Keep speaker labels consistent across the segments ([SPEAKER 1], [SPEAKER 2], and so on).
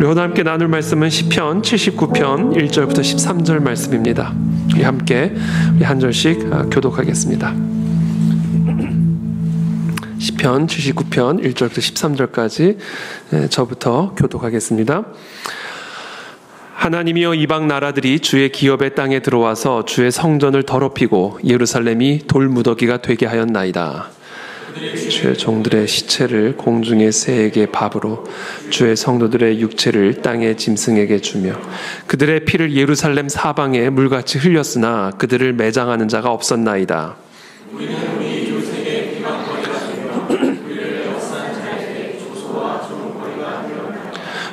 [SPEAKER 1] 우리 오늘 함께 나눌 말씀은 시편 79편 1절부터 13절 말씀입니다. 우리 함께 한 절씩 교독하겠습니다. 시편 79편 1절부터 13절까지 저부터 교독하겠습니다. 하나님이여, 이방 나라들이 주의 기업의 땅에 들어와서 주의 성전을 더럽히고 예루살렘이 돌무더기가 되게 하였나이다. 주의 종들의 시체를 공중의 새에게 밥으로, 주의 성도들의 육체를 땅의 짐승에게 주며, 그들의 피를 예루살렘 사방에 물같이 흘렸으나 그들을 매장하는 자가 없었나이다.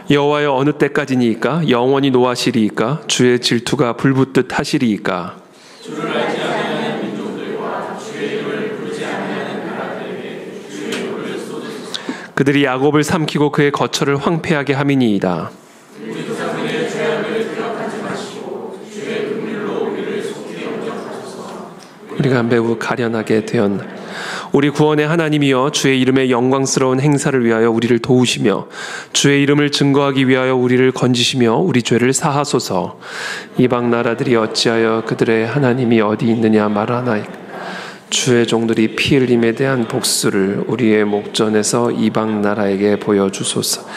[SPEAKER 1] 여호와여, 어느 때까지니이까? 영원히 노하시리이까? 주의 질투가 불붙듯 하시리이까? 주를 알지 아니하는 민족들과 주의 이름을 부르지 아니하는 나라들에게 주의 욕을 쏟으소서. 그들이 야곱을 삼키고 그의 거처를 황폐하게 함이니이다. 우리 조상들의 죄악을 기억하지 마시고 주의 긍휼로 우리를 속히 영접하소서. 우리가 매우 가련하게 되었나? 우리 구원의 하나님이여, 주의 이름의 영광스러운 행사를 위하여 우리를 도우시며 주의 이름을 증거하기 위하여 우리를 건지시며 우리 죄를 사하소서. 이방 나라들이 어찌하여 그들의 하나님이 어디 있느냐 말하나이까? 주의 종들이 피 흘림에 대한 복수를 우리의 목전에서 이방 나라에게 보여주소서.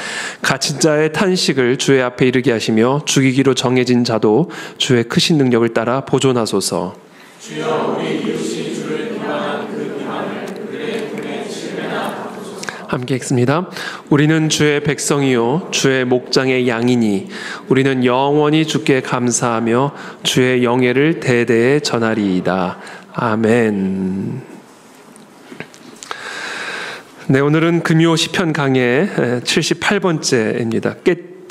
[SPEAKER 1] 갇힌 자의 탄식을 주의 앞에 이르게 하시며 죽이기로 정해진 자도 주의 크신 능력을 따라 보존하소서. 주여, 우리 이웃이 주를 비방한 그 비방을 그들의 품에 실매나 갚으소서. 함께 읽습니다. 우리는 주의 백성이요 주의 목장의 양이니 우리는 영원히 주께 감사하며 주의 영예를 대대에 전하리이다. 아멘. 네, 오늘은 금요 시편 강의 78번째입니다.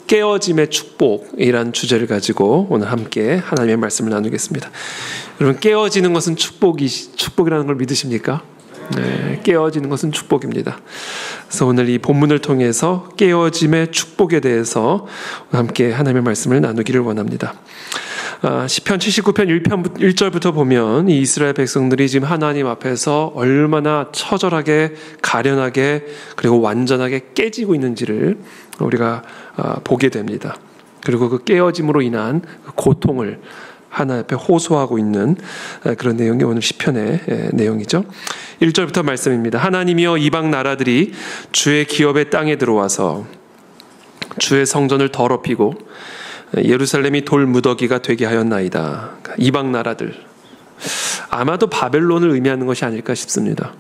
[SPEAKER 1] 깨어짐의 축복이란 주제를 가지고 오늘 함께 하나님의 말씀을 나누겠습니다. 여러분, 깨어지는 것은 축복이라는 걸 믿으십니까? 네, 깨어지는 것은 축복입니다. 그래서 오늘 이 본문을 통해서 깨어짐의 축복에 대해서 함께 하나님의 말씀을 나누기를 원합니다. 시편 79편 1절부터 보면 이 이스라엘 백성들이 지금 하나님 앞에서 얼마나 처절하게, 가련하게, 그리고 완전하게 깨지고 있는지를 우리가 보게 됩니다. 그리고 그 깨어짐으로 인한 고통을 하나님 앞에 호소하고 있는 그런 내용이 오늘 시편의 내용이죠. 1절부터 말씀입니다. 하나님이여, 이방 나라들이 주의 기업의 땅에 들어와서 주의 성전을 더럽히고 예루살렘이 돌무더기가 되게 하였나이다. 이방 나라들, 아마도 바벨론을 의미하는 것이 아닐까 싶습니다.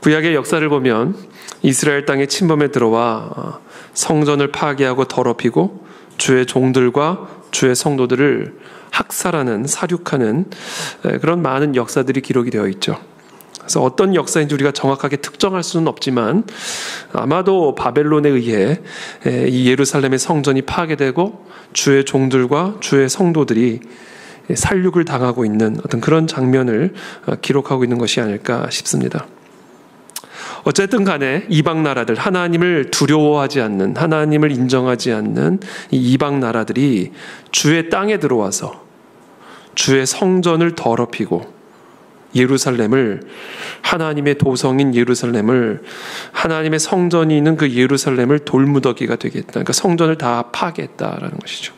[SPEAKER 1] 구약의 역사를 보면 이스라엘 땅에 침범에 들어와 성전을 파괴하고 더럽히고 주의 종들과 주의 성도들을 학살하는, 사륙하는 그런 많은 역사들이 기록이 되어 있죠. 그래서 어떤 역사인지 우리가 정확하게 특정할 수는 없지만 아마도 바벨론에 의해 이 예루살렘의 성전이 파괴되고 주의 종들과 주의 성도들이 살육을 당하고 있는 어떤 그런 장면을 기록하고 있는 것이 아닐까 싶습니다. 어쨌든 간에 이방 나라들, 하나님을 두려워하지 않는, 하나님을 인정하지 않는 이 이방 나라들이 주의 땅에 들어와서 주의 성전을 더럽히고 예루살렘을, 하나님의 도성인 예루살렘을, 하나님의 성전이 있는 그 예루살렘을 돌무더기가 되게 했다. 그러니까 성전을 다 파괴했다라는 것이죠.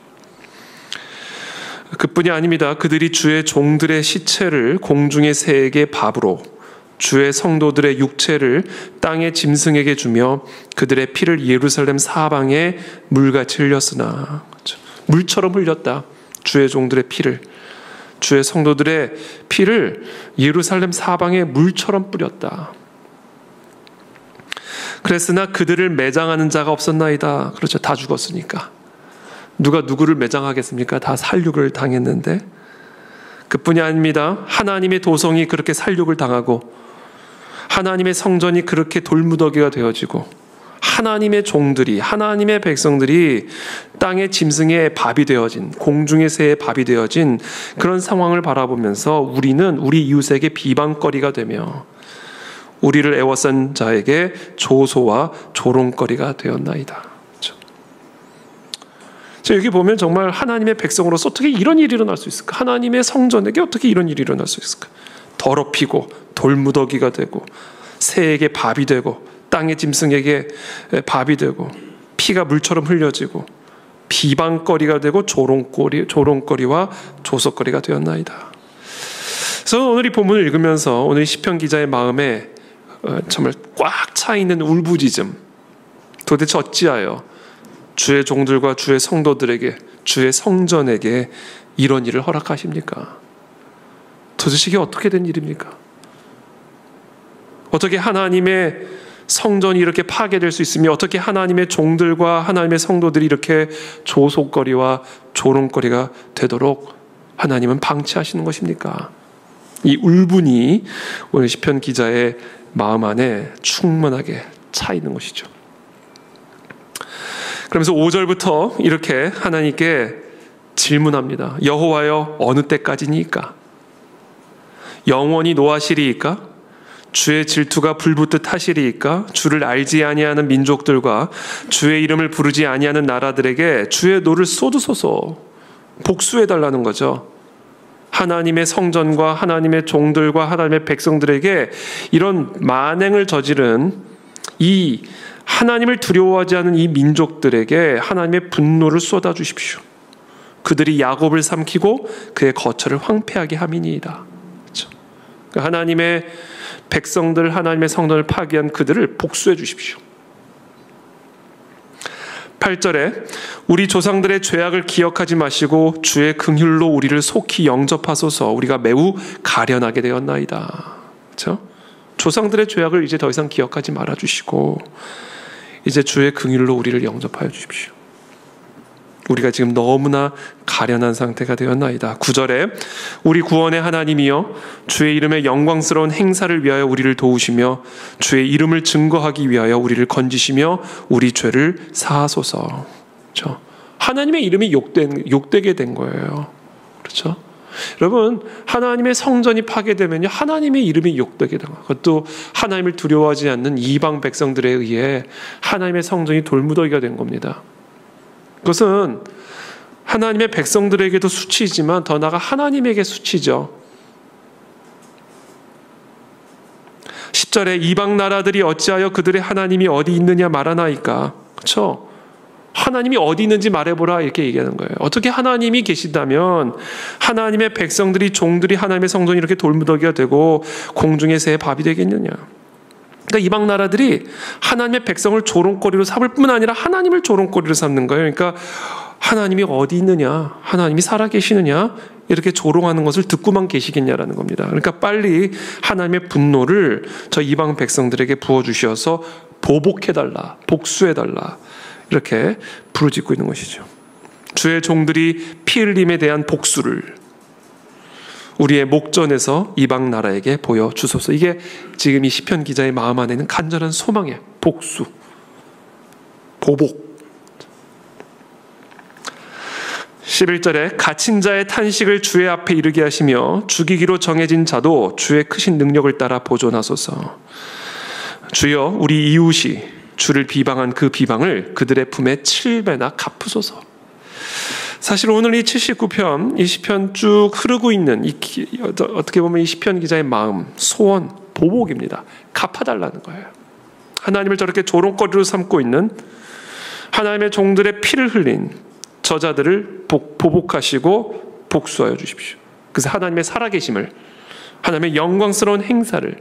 [SPEAKER 1] 그뿐이 아닙니다. 그들이 주의 종들의 시체를 공중의 새에게 밥으로, 주의 성도들의 육체를 땅의 짐승에게 주며 그들의 피를 예루살렘 사방에 물같이 흘렸으나, 물처럼 흘렸다. 주의 종들의 피를, 주의 성도들의 피를 예루살렘 사방에 물처럼 뿌렸다. 그랬으나 그들을 매장하는 자가 없었나이다. 그렇죠. 다 죽었으니까. 누가 누구를 매장하겠습니까? 다 살육을 당했는데. 그뿐이 아닙니다. 하나님의 도성이 그렇게 살육을 당하고 하나님의 성전이 그렇게 돌무더기가 되어지고 하나님의 종들이, 하나님의 백성들이 땅의 짐승의 밥이 되어진, 공중의 새의 밥이 되어진 그런 상황을 바라보면서 우리는 우리 이웃에게 비방거리가 되며 우리를 애워싼 자에게 조소와 조롱거리가 되었나이다. 그렇죠? 여기 보면 정말 하나님의 백성으로서 어떻게 이런 일이 일어날 수 있을까? 하나님의 성전에게 어떻게 이런 일이 일어날 수 있을까? 더럽히고 돌무더기가 되고 새에게 밥이 되고 땅의 짐승에게 밥이 되고 피가 물처럼 흘려지고 비방거리가 되고 조롱거리와 조석거리가 되었나이다. 그래서 오늘 이 본문을 읽으면서 오늘 시편 기자의 마음에 정말 꽉 차 있는 울부짖음, 도대체 어찌하여 주의 종들과 주의 성도들에게, 주의 성전에게 이런 일을 허락하십니까? 도대체 이게 어떻게 된 일입니까? 어떻게 하나님의 성전이 이렇게 파괴될 수 있으며 어떻게 하나님의 종들과 하나님의 성도들이 이렇게 조속거리와 조롱거리가 되도록 하나님은 방치하시는 것입니까? 이 울분이 오늘 시편 기자의 마음 안에 충만하게 차 있는 것이죠. 그러면서 5절부터 이렇게 하나님께 질문합니다. 여호와여, 어느 때까지니까? 영원히 노하시리이까? 주의 질투가 불붙듯 하시리이까? 주를 알지 아니하는 민족들과 주의 이름을 부르지 아니하는 나라들에게 주의 노를 쏟으소서. 복수해달라는 거죠. 하나님의 성전과 하나님의 종들과 하나님의 백성들에게 이런 만행을 저지른 이 하나님을 두려워하지 않은 이 민족들에게 하나님의 분노를 쏟아주십시오. 그들이 야곱을 삼키고 그의 거처를 황폐하게 함이니이다. 그렇죠? 하나님의 백성들, 하나님의 성전을 파괴한 그들을 복수해 주십시오. 8절에 우리 조상들의 죄악을 기억하지 마시고 주의 긍휼로 우리를 속히 영접하소서. 우리가 매우 가련하게 되었나이다. 그렇죠? 조상들의 죄악을 이제 더 이상 기억하지 말아주시고 이제 주의 긍휼로 우리를 영접하여 주십시오. 우리가 지금 너무나 가련한 상태가 되었나이다. 9절에 우리 구원의 하나님이여 주의 이름의 영광스러운 행사를 위하여 우리를 도우시며 주의 이름을 증거하기 위하여 우리를 건지시며 우리 죄를 사하소서. 그렇죠? 하나님의 이름이 욕되게 된 거예요. 그렇죠? 여러분, 하나님의 성전이 파괴되면요, 하나님의 이름이 욕되게 된 거예요. 그것도 하나님을 두려워하지 않는 이방 백성들에 의해 하나님의 성전이 돌무더기가 된 겁니다. 그것은 하나님의 백성들에게도 수치이지만 더 나아가 하나님에게 수치죠. 10절에 이방 나라들이 어찌하여 그들의 하나님이 어디 있느냐 말하나이까. 그렇죠? 하나님이 어디 있는지 말해보라 이렇게 얘기하는 거예요. 어떻게 하나님이 계시다면 하나님의 백성들이 종들이 하나님의 성전이 이렇게 돌무더기가 되고 공중의 새의 밥이 되겠느냐. 그러니까 이방 나라들이 하나님의 백성을 조롱거리로 삼을 뿐 아니라 하나님을 조롱거리로 삼는 거예요. 그러니까 하나님이 어디 있느냐, 하나님이 살아계시느냐 이렇게 조롱하는 것을 듣고만 계시겠냐라는 겁니다. 그러니까 빨리 하나님의 분노를 저 이방 백성들에게 부어주셔서 보복해달라, 복수해달라 이렇게 부르짖고 있는 것이죠. 주의 종들이 피 흘림에 대한 복수를 우리의 목전에서 이방 나라에게 보여주소서. 이게 지금 이 시편 기자의 마음 안에는 간절한 소망이에요. 복수, 보복. 11절에 갇힌 자의 탄식을 주의 앞에 이르게 하시며 죽이기로 정해진 자도 주의 크신 능력을 따라 보존하소서. 주여, 우리 이웃이 주를 비방한 그 비방을 그들의 품에 7배나 갚으소서. 사실 오늘 이 79편, 이 시편 쭉 흐르고 있는 어떻게 보면 이 시편 기자의 마음, 소원, 보복입니다. 갚아달라는 거예요. 하나님을 저렇게 조롱거리로 삼고 있는 하나님의 종들의 피를 흘린 저자들을 보복하시고 복수하여 주십시오. 그래서 하나님의 살아계심을, 하나님의 영광스러운 행사를,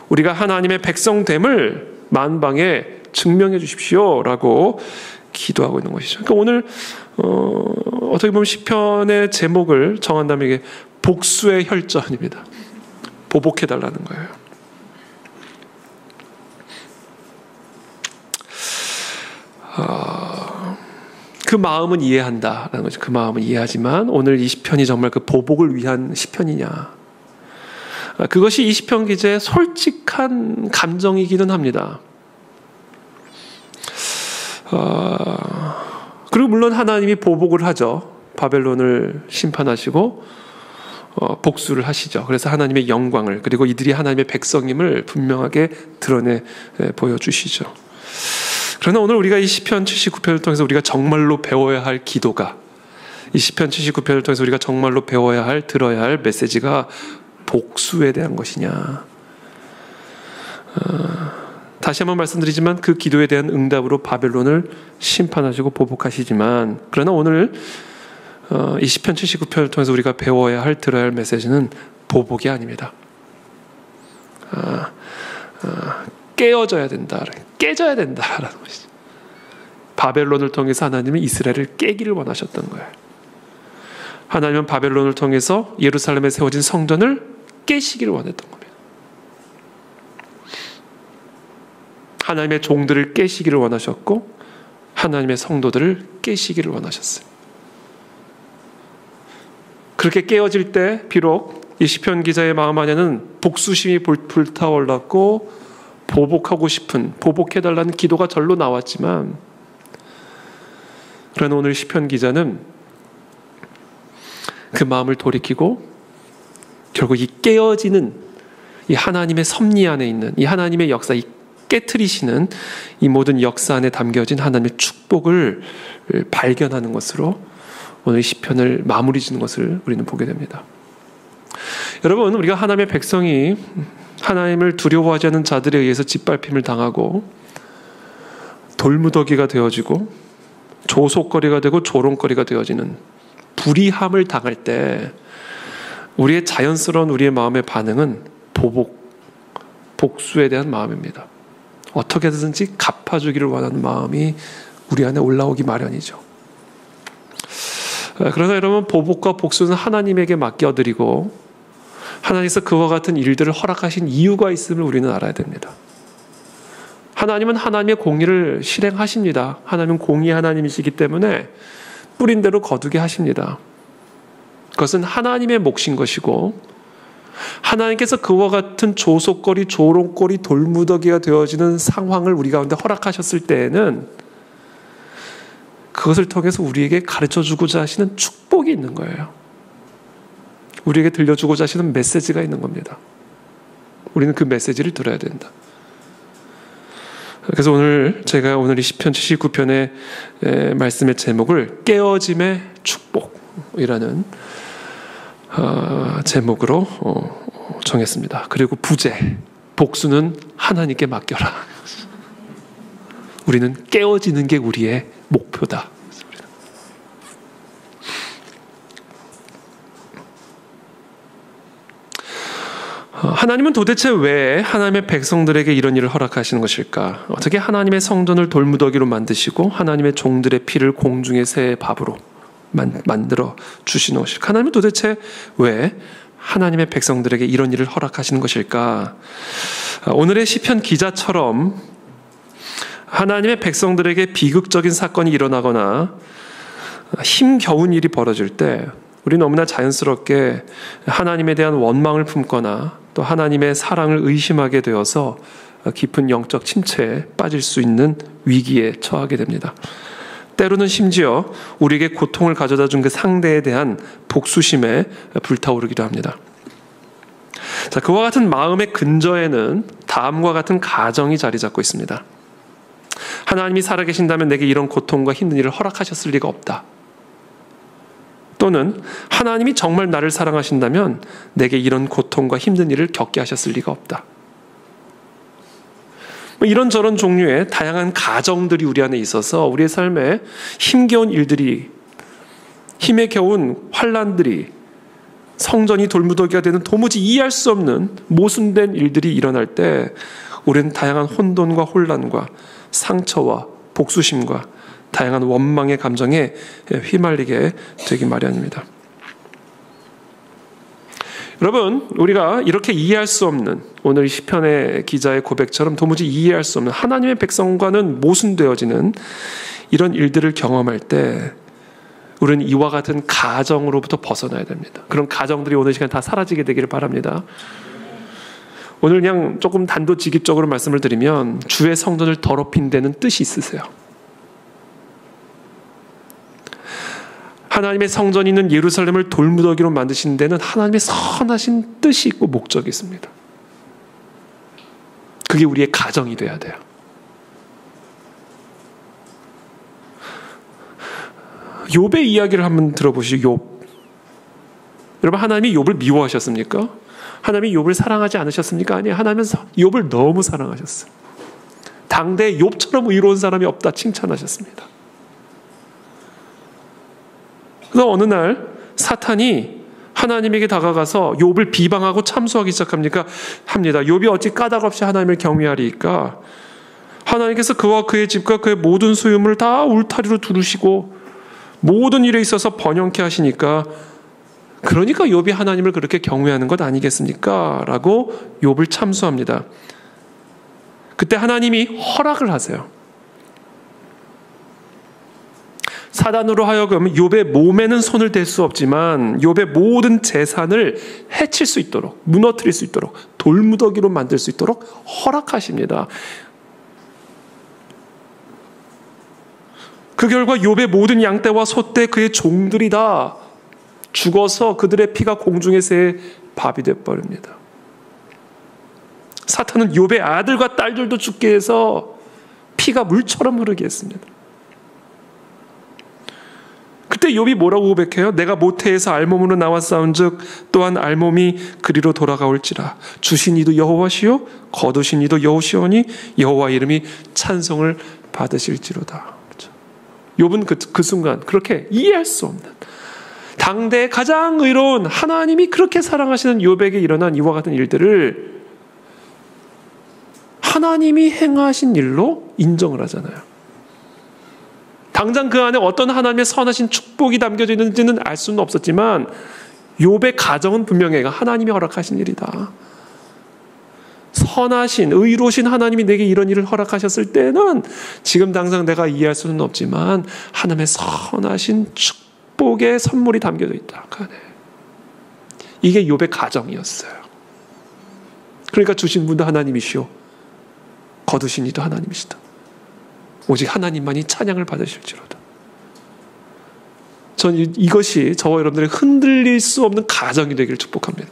[SPEAKER 1] 우리가 하나님의 백성됨을 만방에 증명해 주십시오라고 기도하고 있는 것이죠. 그러니까 오늘 어떻게 보면 시편의 제목을 정한다면 이게 복수의 혈전입니다. 보복해달라는 거예요. 그 마음은 이해한다라는 거죠. 그 마음은 이해하지만 오늘 이 시편이 정말 그 보복을 위한 시편이냐? 그것이 이 시편 기자의 솔직한 감정이기는 합니다. 그리고 물론 하나님이 보복을 하죠. 바벨론을 심판하시고 복수를 하시죠. 그래서 하나님의 영광을, 그리고 이들이 하나님의 백성임을 분명하게 드러내 보여주시죠. 그러나 오늘 우리가 이 시편 79편을 통해서 우리가 정말로 배워야 할 기도가, 이 시편 79편을 통해서 우리가 정말로 배워야 할, 들어야 할 메시지가 복수에 대한 것이냐. 다시 한번 말씀드리지만 그 기도에 대한 응답으로 바벨론을 심판하시고 보복하시지만, 그러나 오늘 이 시편 79편을 통해서 우리가 배워야 할, 들어야 할 메시지는 보복이 아닙니다. 깨어져야 된다, 깨져야 된다라는 것이죠. 바벨론을 통해서 하나님은 이스라엘을 깨기를 원하셨던 거예요. 하나님은 바벨론을 통해서 예루살렘에 세워진 성전을 깨시기를 원했던 겁니다. 하나님의 종들을 깨시기를 원하셨고 하나님의 성도들을 깨시기를 원하셨어요. 그렇게 깨어질 때 비록 이 시편 기자의 마음 안에는 복수심이 불타올랐고 보복하고 싶은, 보복해달라는 기도가 절로 나왔지만, 그러나 오늘 시편 기자는 그 마음을 돌이키고 결국 이 깨어지는 이 하나님의 섭리 안에 있는 이 하나님의 역사, 이 깨트리시는 이 모든 역사 안에 담겨진 하나님의 축복을 발견하는 것으로 오늘 시편을 마무리 짓는 것을 우리는 보게 됩니다. 여러분, 우리가 하나님의 백성이 하나님을 두려워하지 않는 자들에 의해서 짓밟힘을 당하고 돌무더기가 되어지고 조속거리가 되고 조롱거리가 되어지는 불의함을 당할 때 우리의 자연스러운 우리의 마음의 반응은 복수에 대한 마음입니다. 어떻게든지 갚아주기를 원하는 마음이 우리 안에 올라오기 마련이죠. 그러나 여러분, 보복과 복수는 하나님에게 맡겨드리고 하나님께서 그와 같은 일들을 허락하신 이유가 있음을 우리는 알아야 됩니다. 하나님은 하나님의 공의를 실행하십니다. 하나님은 공의 하나님이시기 때문에 뿌린 대로 거두게 하십니다. 그것은 하나님의 몫인 것이고, 하나님께서 그와 같은 조속거리, 조롱거리, 돌무더기가 되어지는 상황을 우리 가운데 허락하셨을 때에는 그것을 통해서 우리에게 가르쳐주고자 하시는 축복이 있는 거예요. 우리에게 들려주고자 하시는 메시지가 있는 겁니다. 우리는 그 메시지를 들어야 된다. 그래서 오늘 제가 오늘 이 시편 79편의 말씀의 제목을 깨어짐의 축복이라는 제목으로 정했습니다. 그리고 부재, 복수는 하나님께 맡겨라. 우리는 깨어지는 게 우리의 목표다. 하나님은 도대체 왜 하나님의 백성들에게 이런 일을 허락하시는 것일까? 어떻게 하나님의 성전을 돌무더기로 만드시고 하나님의 종들의 피를 공중의 새의 밥으로 만들어 주시는 것일까? 하나님은 도대체 왜 하나님의 백성들에게 이런 일을 허락하시는 것일까? 오늘의 시편 기자처럼 하나님의 백성들에게 비극적인 사건이 일어나거나 힘겨운 일이 벌어질 때 우리는 너무나 자연스럽게 하나님에 대한 원망을 품거나 또 하나님의 사랑을 의심하게 되어서 깊은 영적 침체에 빠질 수 있는 위기에 처하게 됩니다. 때로는 심지어 우리에게 고통을 가져다 준 그 상대에 대한 복수심에 불타오르기도 합니다. 자, 그와 같은 마음의 근저에는 다음과 같은 가정이 자리 잡고 있습니다. 하나님이 살아계신다면 내게 이런 고통과 힘든 일을 허락하셨을 리가 없다. 또는 하나님이 정말 나를 사랑하신다면 내게 이런 고통과 힘든 일을 겪게 하셨을 리가 없다. 이런저런 종류의 다양한 가정들이 우리 안에 있어서 우리의 삶에 힘겨운 일들이, 힘에 겨운 환난들이, 성전이 돌무더기가 되는 도무지 이해할 수 없는 모순된 일들이 일어날 때 우리는 다양한 혼돈과 혼란과 상처와 복수심과 다양한 원망의 감정에 휘말리게 되기 마련입니다. 여러분, 우리가 이렇게 이해할 수 없는, 오늘 시편의 기자의 고백처럼 도무지 이해할 수 없는 하나님의 백성과는 모순되어지는 이런 일들을 경험할 때 우리는 이와 같은 가정으로부터 벗어나야 됩니다. 그런 가정들이 오늘 시간 다 사라지게 되기를 바랍니다. 오늘 그냥 조금 단도직입적으로 말씀을 드리면 주의 성전을 더럽힌 데는 뜻이 있으세요. 하나님의 성전이 있는 예루살렘을 돌무더기로 만드신 데는 하나님의 선하신 뜻이 있고 목적이 있습니다. 그게 우리의 가정이 돼야 돼요. 욥의 이야기를 한번 들어보시죠. 욥. 여러분, 하나님이 욥을 미워하셨습니까? 하나님이 욥을 사랑하지 않으셨습니까? 아니에요. 하나님은 욥을 너무 사랑하셨어요. 당대에 욥처럼 의로운 사람이 없다 칭찬하셨습니다. 그래서 어느 날 사탄이 하나님에게 다가가서 욥을 비방하고 참소하기 시작합니다. 욥이 어찌 까닭 없이 하나님을 경외하리까? 하나님께서 그와 그의 집과 그의 모든 소유물을 다 울타리로 두르시고 모든 일에 있어서 번영케 하시니까 그러니까 욥이 하나님을 그렇게 경외하는 것 아니겠습니까? 라고 욥을 참소합니다. 그때 하나님이 허락을 하세요. 사단으로 하여금 욥의 몸에는 손을 댈 수 없지만 욥의 모든 재산을 해칠 수 있도록, 무너뜨릴 수 있도록, 돌무더기로 만들 수 있도록 허락하십니다. 그 결과 욥의 모든 양떼와 소떼 그의 종들이 다 죽어서 그들의 피가 공중에 새에 밥이 되어버립니다. 사탄은 욥의 아들과 딸들도 죽게 해서 피가 물처럼 흐르게 했습니다. 그때 욥이 뭐라고 고백해요? 내가 모태에서 알몸으로 나왔사온즉 또한 알몸이 그리로 돌아가올지라. 주신 이도 여호와시요 거두신 이도 여호시오니 여호와 이름이 찬송을 받으실지로다. 욥은 그 순간 그렇게 이해할 수 없는, 당대의 가장 의로운 하나님이 그렇게 사랑하시는 욥에게 일어난 이와 같은 일들을 하나님이 행하신 일로 인정을 하잖아요. 당장 그 안에 어떤 하나님의 선하신 축복이 담겨져 있는지는 알 수는 없었지만 욥의 가정은 분명히 하나님이 허락하신 일이다. 선하신 의로우신 하나님이 내게 이런 일을 허락하셨을 때는 지금 당장 내가 이해할 수는 없지만 하나님의 선하신 축복의 선물이 담겨져 있다. 이게 욥의 가정이었어요. 그러니까 주신 분도 하나님이시오 거두신 이도 하나님이시다. 오직 하나님만이 찬양을 받으실지로다. 전 이것이 저와 여러분들의 흔들릴 수 없는 가정이 되기를 축복합니다.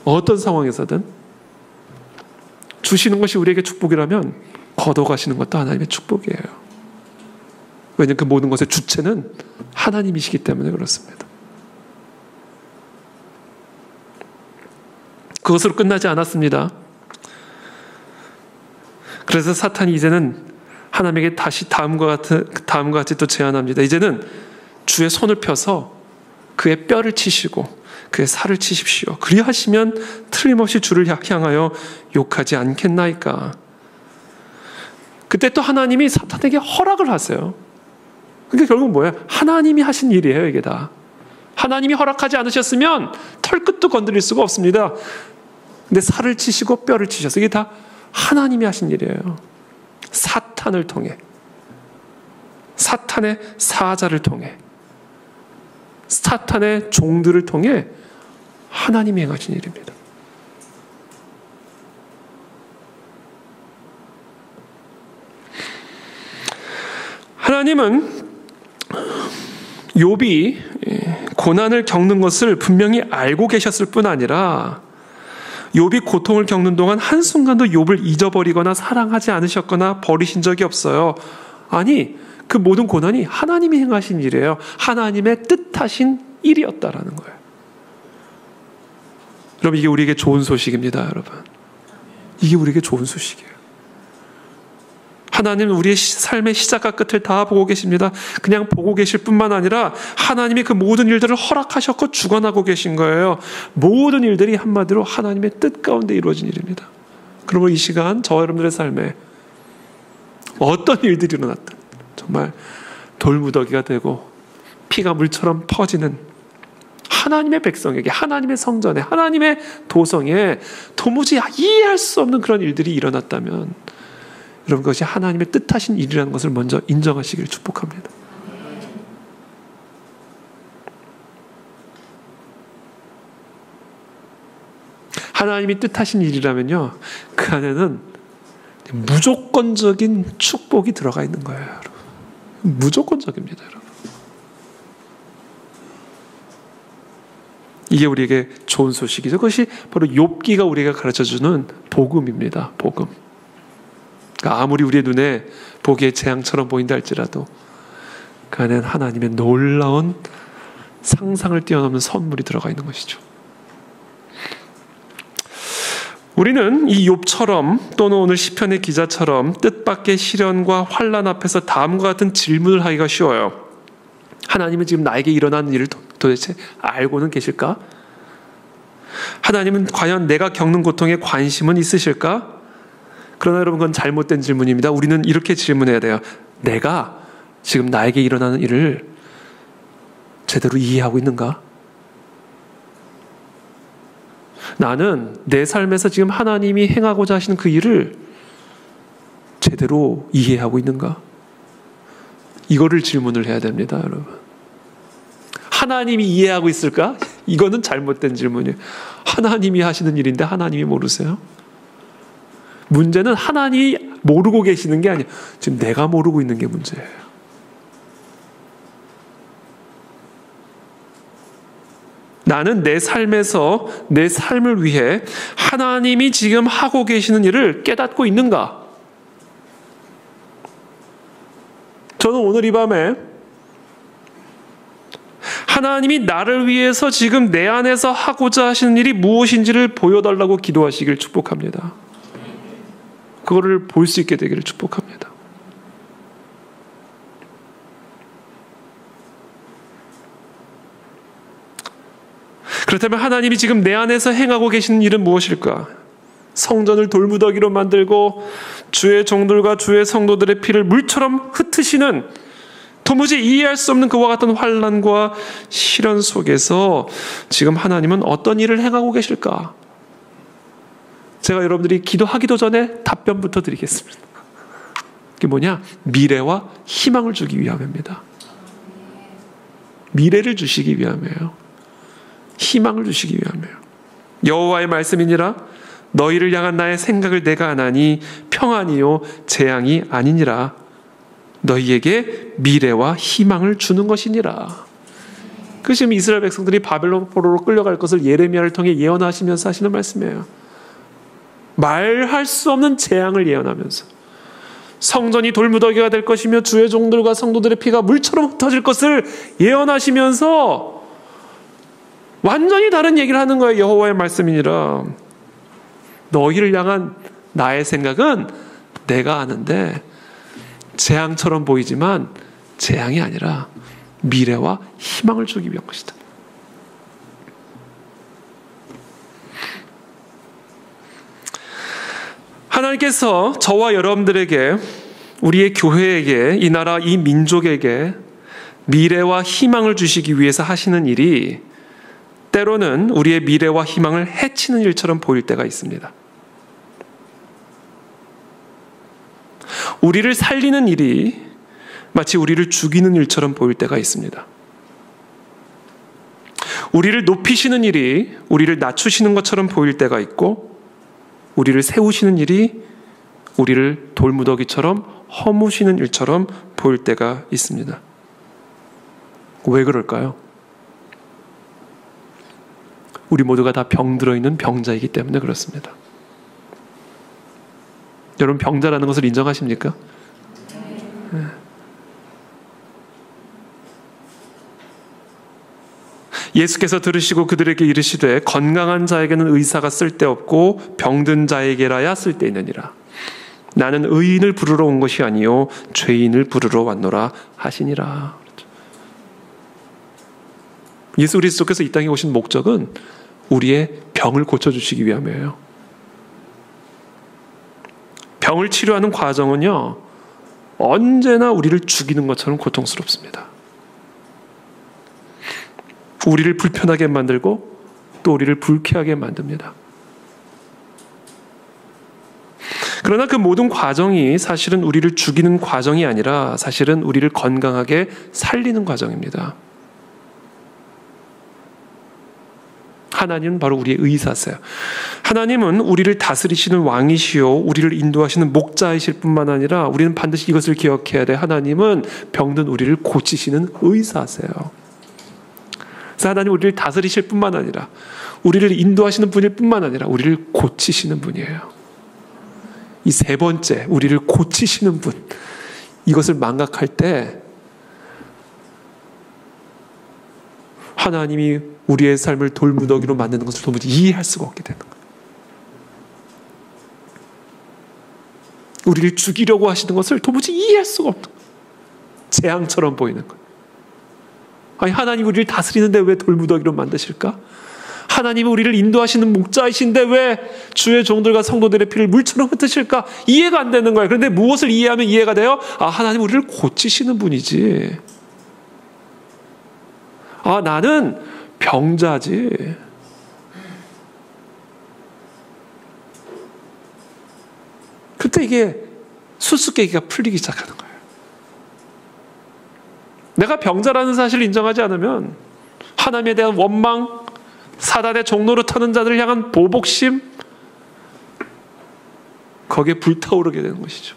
[SPEAKER 1] 어떤 상황에서든 주시는 것이 우리에게 축복이라면 걷어가시는 것도 하나님의 축복이에요. 왜냐하면 그 모든 것의 주체는 하나님이시기 때문에 그렇습니다. 그것으로 끝나지 않았습니다. 그래서 사탄이 이제는 하나님에게 다시 다음과 같이 또 제안합니다. 이제는 주의 손을 펴서 그의 뼈를 치시고 그의 살을 치십시오. 그리하시면 틀림없이 주를 향하여 욕하지 않겠나이까. 그때 또 하나님이 사탄에게 허락을 하세요. 그게 결국 뭐예요? 하나님이 하신 일이에요. 이게 다 하나님이 허락하지 않으셨으면 털끝도 건드릴 수가 없습니다. 근데 살을 치시고 뼈를 치셔서 이게 다 하나님이 하신 일이에요. 사탄을 통해, 사탄의 사자를 통해, 사탄의 종들을 통해 하나님이 행하신 일입니다. 하나님은 욥이 고난을 겪는 것을 분명히 알고 계셨을 뿐 아니라 욥이 고통을 겪는 동안 한순간도 욥을 잊어버리거나 사랑하지 않으셨거나 버리신 적이 없어요. 아니, 그 모든 고난이 하나님이 행하신 일이에요. 하나님의 뜻하신 일이었다라는 거예요. 여러분, 이게 우리에게 좋은 소식입니다. 여러분, 이게 우리에게 좋은 소식이에요. 하나님은 우리의 삶의 시작과 끝을 다 보고 계십니다. 그냥 보고 계실 뿐만 아니라 하나님이 그 모든 일들을 허락하셨고 주관하고 계신 거예요. 모든 일들이 한마디로 하나님의 뜻 가운데 이루어진 일입니다. 그러므로 이 시간 저와 여러분들의 삶에 어떤 일들이 일어났든 정말 돌무더기가 되고 피가 물처럼 퍼지는 하나님의 백성에게, 하나님의 성전에, 하나님의 도성에 도무지 이해할 수 없는 그런 일들이 일어났다면 여러분, 그것이 하나님의 뜻하신 일이라는 것을 먼저 인정하시기를 축복합니다. 하나님이 뜻하신 일이라면요, 그 안에는 무조건적인 축복이 들어가 있는 거예요. 여러분. 무조건적입니다. 여러분. 이게 우리에게 좋은 소식이죠. 그것이 바로 욥기가 우리가 가르쳐주는 복음입니다. 복음. 그러니까 아무리 우리의 눈에 보기에 재앙처럼 보인다 할지라도 그 안에는 하나님의 놀라운 상상을 뛰어넘는 선물이 들어가 있는 것이죠. 우리는 이 욥처럼 또는 오늘 시편의 기자처럼 뜻밖의 시련과 환난 앞에서 다음과 같은 질문을 하기가 쉬워요. 하나님은 지금 나에게 일어나는 일을 도대체 알고는 계실까? 하나님은 과연 내가 겪는 고통에 관심은 있으실까? 그러나 여러분, 그건 잘못된 질문입니다. 우리는 이렇게 질문해야 돼요. 내가 지금 나에게 일어나는 일을 제대로 이해하고 있는가? 나는 내 삶에서 지금 하나님이 행하고자 하시는 그 일을 제대로 이해하고 있는가? 이거를 질문을 해야 됩니다, 여러분. 하나님이 이해하고 있을까? 이거는 잘못된 질문이에요. 하나님이 하시는 일인데 하나님이 모르세요? 문제는 하나님이 모르고 계시는 게 아니에요. 지금 내가 모르고 있는 게 문제예요. 나는 내 삶에서 내 삶을 위해 하나님이 지금 하고 계시는 일을 깨닫고 있는가? 저는 오늘 이 밤에 하나님이 나를 위해서 지금 내 안에서 하고자 하시는 일이 무엇인지를 보여달라고 기도하시길 축복합니다. 그거를 볼 수 있게 되기를 축복합니다. 그렇다면 하나님이 지금 내 안에서 행하고 계시는 일은 무엇일까? 성전을 돌무더기로 만들고 주의 종들과 주의 성도들의 피를 물처럼 흩으시는, 도무지 이해할 수 없는 그와 같은 환난과 시련 속에서 지금 하나님은 어떤 일을 행하고 계실까? 제가 여러분들이 기도하기도 전에 답변부터 드리겠습니다. 그게 뭐냐? 미래와 희망을 주기 위함입니다. 미래를 주시기 위함이에요. 희망을 주시기 위함이에요. 여호와의 말씀이니라. 너희를 향한 나의 생각을 내가 아나니 평안이요 재앙이 아니니라. 너희에게 미래와 희망을 주는 것이니라. 그 지금 이스라엘 백성들이 바벨론 포로로 끌려갈 것을 예레미야를 통해 예언하시면서 하시는 말씀이에요. 말할 수 없는 재앙을 예언하면서 성전이 돌무더기가 될 것이며 주의 종들과 성도들의 피가 물처럼 흩어질 것을 예언하시면서 완전히 다른 얘기를 하는 거예요. 여호와의 말씀이니라. 너희를 향한 나의 생각은 내가 아는데 재앙처럼 보이지만 재앙이 아니라 미래와 희망을 주기 위한 것이다. 하나님께서 저와 여러분들에게, 우리의 교회에게, 이 나라, 이 민족에게 미래와 희망을 주시기 위해서 하시는 일이 때로는 우리의 미래와 희망을 해치는 일처럼 보일 때가 있습니다. 우리를 살리는 일이 마치 우리를 죽이는 일처럼 보일 때가 있습니다. 우리를 높이시는 일이 우리를 낮추시는 것처럼 보일 때가 있고, 우리를 세우시는 일이 우리를 돌무더기처럼 허무시는 일처럼 보일 때가 있습니다. 왜 그럴까요? 우리 모두가 다 병들어 있는 병자이기 때문에 그렇습니다. 여러분, 병자라는 것을 인정하십니까? 네. 예수께서 들으시고 그들에게 이르시되 건강한 자에게는 의사가 쓸데없고 병든 자에게라야 쓸데있느니라. 나는 의인을 부르러 온 것이 아니요 죄인을 부르러 왔노라 하시니라. 예수 그리스도께서 이 땅에 오신 목적은 우리의 병을 고쳐주시기 위함이에요. 병을 치료하는 과정은요, 언제나 우리를 죽이는 것처럼 고통스럽습니다. 우리를 불편하게 만들고 또 우리를 불쾌하게 만듭니다. 그러나 그 모든 과정이 사실은 우리를 죽이는 과정이 아니라 사실은 우리를 건강하게 살리는 과정입니다. 하나님은 바로 우리의 의사세요. 하나님은 우리를 다스리시는 왕이시요 우리를 인도하시는 목자이실 뿐만 아니라 우리는 반드시 이것을 기억해야 돼. 하나님은 병든 우리를 고치시는 의사세요. 그래서 하나님 우리를 다스리실 뿐만 아니라 우리를 인도하시는 분일 뿐만 아니라 우리를 고치시는 분이에요. 이 세 번째, 우리를 고치시는 분, 이것을 망각할 때 하나님이 우리의 삶을 돌무더기로 만드는 것을 도무지 이해할 수가 없게 되는 거예요. 우리를 죽이려고 하시는 것을 도무지 이해할 수가 없는 거예요. 재앙처럼 보이는 거예요. 아니, 하나님 우리를 다스리는데 왜 돌무더기로 만드실까? 하나님은 우리를 인도하시는 목자이신데 왜 주의 종들과 성도들의 피를 물처럼 흩으실까? 이해가 안 되는 거예요. 그런데 무엇을 이해하면 이해가 돼요? 아, 하나님 우리를 고치시는 분이지. 아, 나는 병자지. 그때 이게 수수께끼가 풀리기 시작하는 거예요. 내가 병자라는 사실을 인정하지 않으면 하나님에 대한 원망, 사단의 종로로 타는 자들을 향한 보복심, 거기에 불타오르게 되는 것이죠.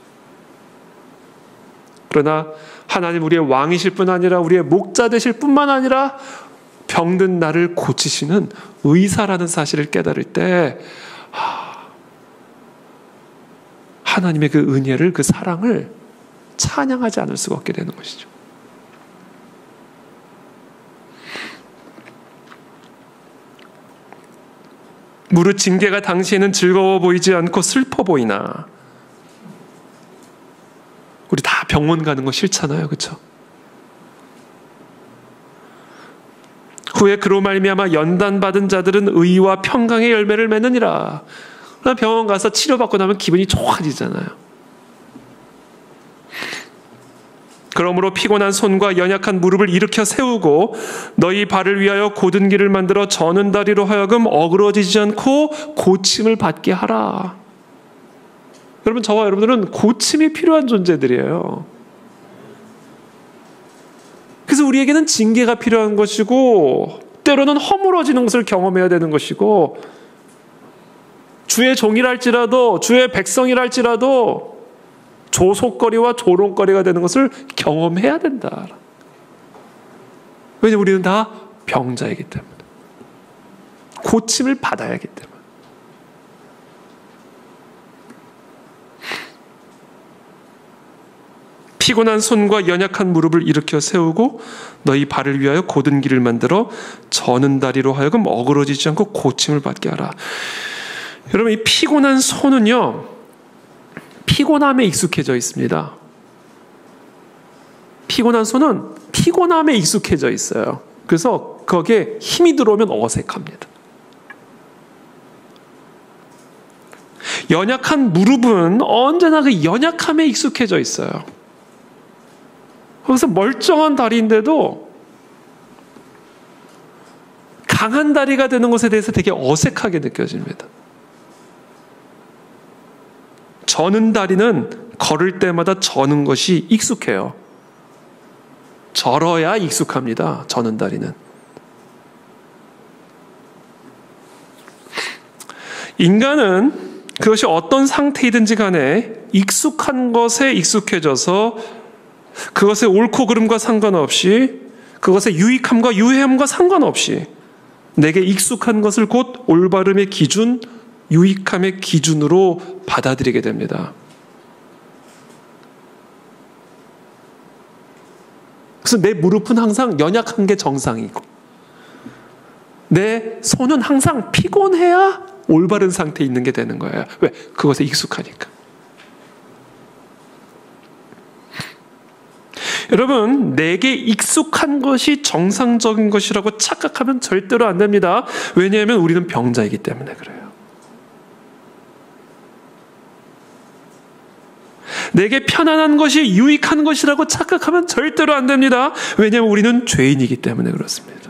[SPEAKER 1] 그러나 하나님 우리의 왕이실 뿐 아니라 우리의 목자 되실 뿐만 아니라 병든 나를 고치시는 의사라는 사실을 깨달을 때 하나님의 그 은혜를, 그 사랑을 찬양하지 않을 수가 없게 되는 것이죠. 무릇 징계가 당시에는 즐거워 보이지 않고 슬퍼 보이나. 우리 다 병원 가는 거 싫잖아요, 그렇죠? 후에 그로 말미암아 연단받은 자들은 의와 평강의 열매를 맺느니라. 병원 가서 치료받고 나면 기분이 좋아지잖아요. 그러므로 피곤한 손과 연약한 무릎을 일으켜 세우고 너희 발을 위하여 곧은 길을 만들어 저는 다리로 하여금 어그러지지 않고 고침을 받게 하라. 여러분, 저와 여러분들은 고침이 필요한 존재들이에요. 그래서 우리에게는 징계가 필요한 것이고 때로는 허물어지는 것을 경험해야 되는 것이고 주의 종이랄지라도 주의 백성이랄지라도 조속거리와 조롱거리가 되는 것을 경험해야 된다. 왜냐하면 우리는 다 병자이기 때문에. 고침을 받아야 하기 때문에. 피곤한 손과 연약한 무릎을 일으켜 세우고 너희 발을 위하여 곧은 길을 만들어 저는 다리로 하여금 어그러지지 않고 고침을 받게 하라. 여러분, 이 피곤한 손은요, 피곤함에 익숙해져 있습니다. 피곤한 손은 피곤함에 익숙해져 있어요. 그래서 거기에 힘이 들어오면 어색합니다. 연약한 무릎은 언제나 그 연약함에 익숙해져 있어요. 그래서 멀쩡한 다리인데도 강한 다리가 되는 것에 대해서 되게 어색하게 느껴집니다. 저는 다리는 걸을 때마다 저는 것이 익숙해요. 절어야 익숙합니다. 저는 다리는. 인간은 그것이 어떤 상태이든지 간에 익숙한 것에 익숙해져서 그것의 옳고 그름과 상관없이, 그것의 유익함과 유해함과 상관없이 내게 익숙한 것을 곧 올바름의 기준, 유익함의 기준으로 받아들이게 됩니다. 그래서 내 무릎은 항상 연약한 게 정상이고 내 손은 항상 피곤해야 올바른 상태에 있는 게 되는 거예요. 왜? 그것에 익숙하니까. 여러분, 내게 익숙한 것이 정상적인 것이라고 착각하면 절대로 안 됩니다. 왜냐하면 우리는 병자이기 때문에 그래요. 내게 편안한 것이 유익한 것이라고 착각하면 절대로 안 됩니다. 왜냐하면 우리는 죄인이기 때문에 그렇습니다.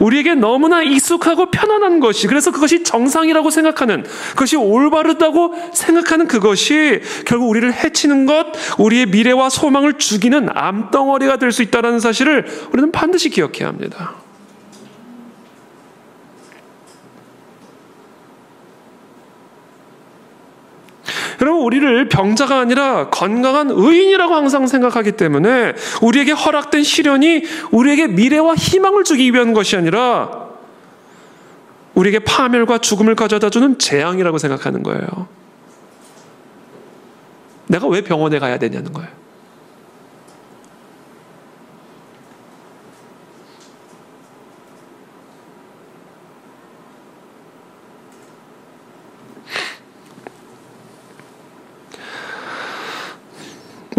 [SPEAKER 1] 우리에게 너무나 익숙하고 편안한 것이, 그래서 그것이 정상이라고 생각하는, 그것이 올바르다고 생각하는 그것이 결국 우리를 해치는 것, 우리의 미래와 소망을 죽이는 암덩어리가 될 수 있다는 사실을 우리는 반드시 기억해야 합니다. 여러분, 우리를 병자가 아니라 건강한 의인이라고 항상 생각하기 때문에 우리에게 허락된 시련이 우리에게 미래와 희망을 주기 위한 것이 아니라 우리에게 파멸과 죽음을 가져다주는 재앙이라고 생각하는 거예요. 내가 왜 병원에 가야 되냐는 거예요.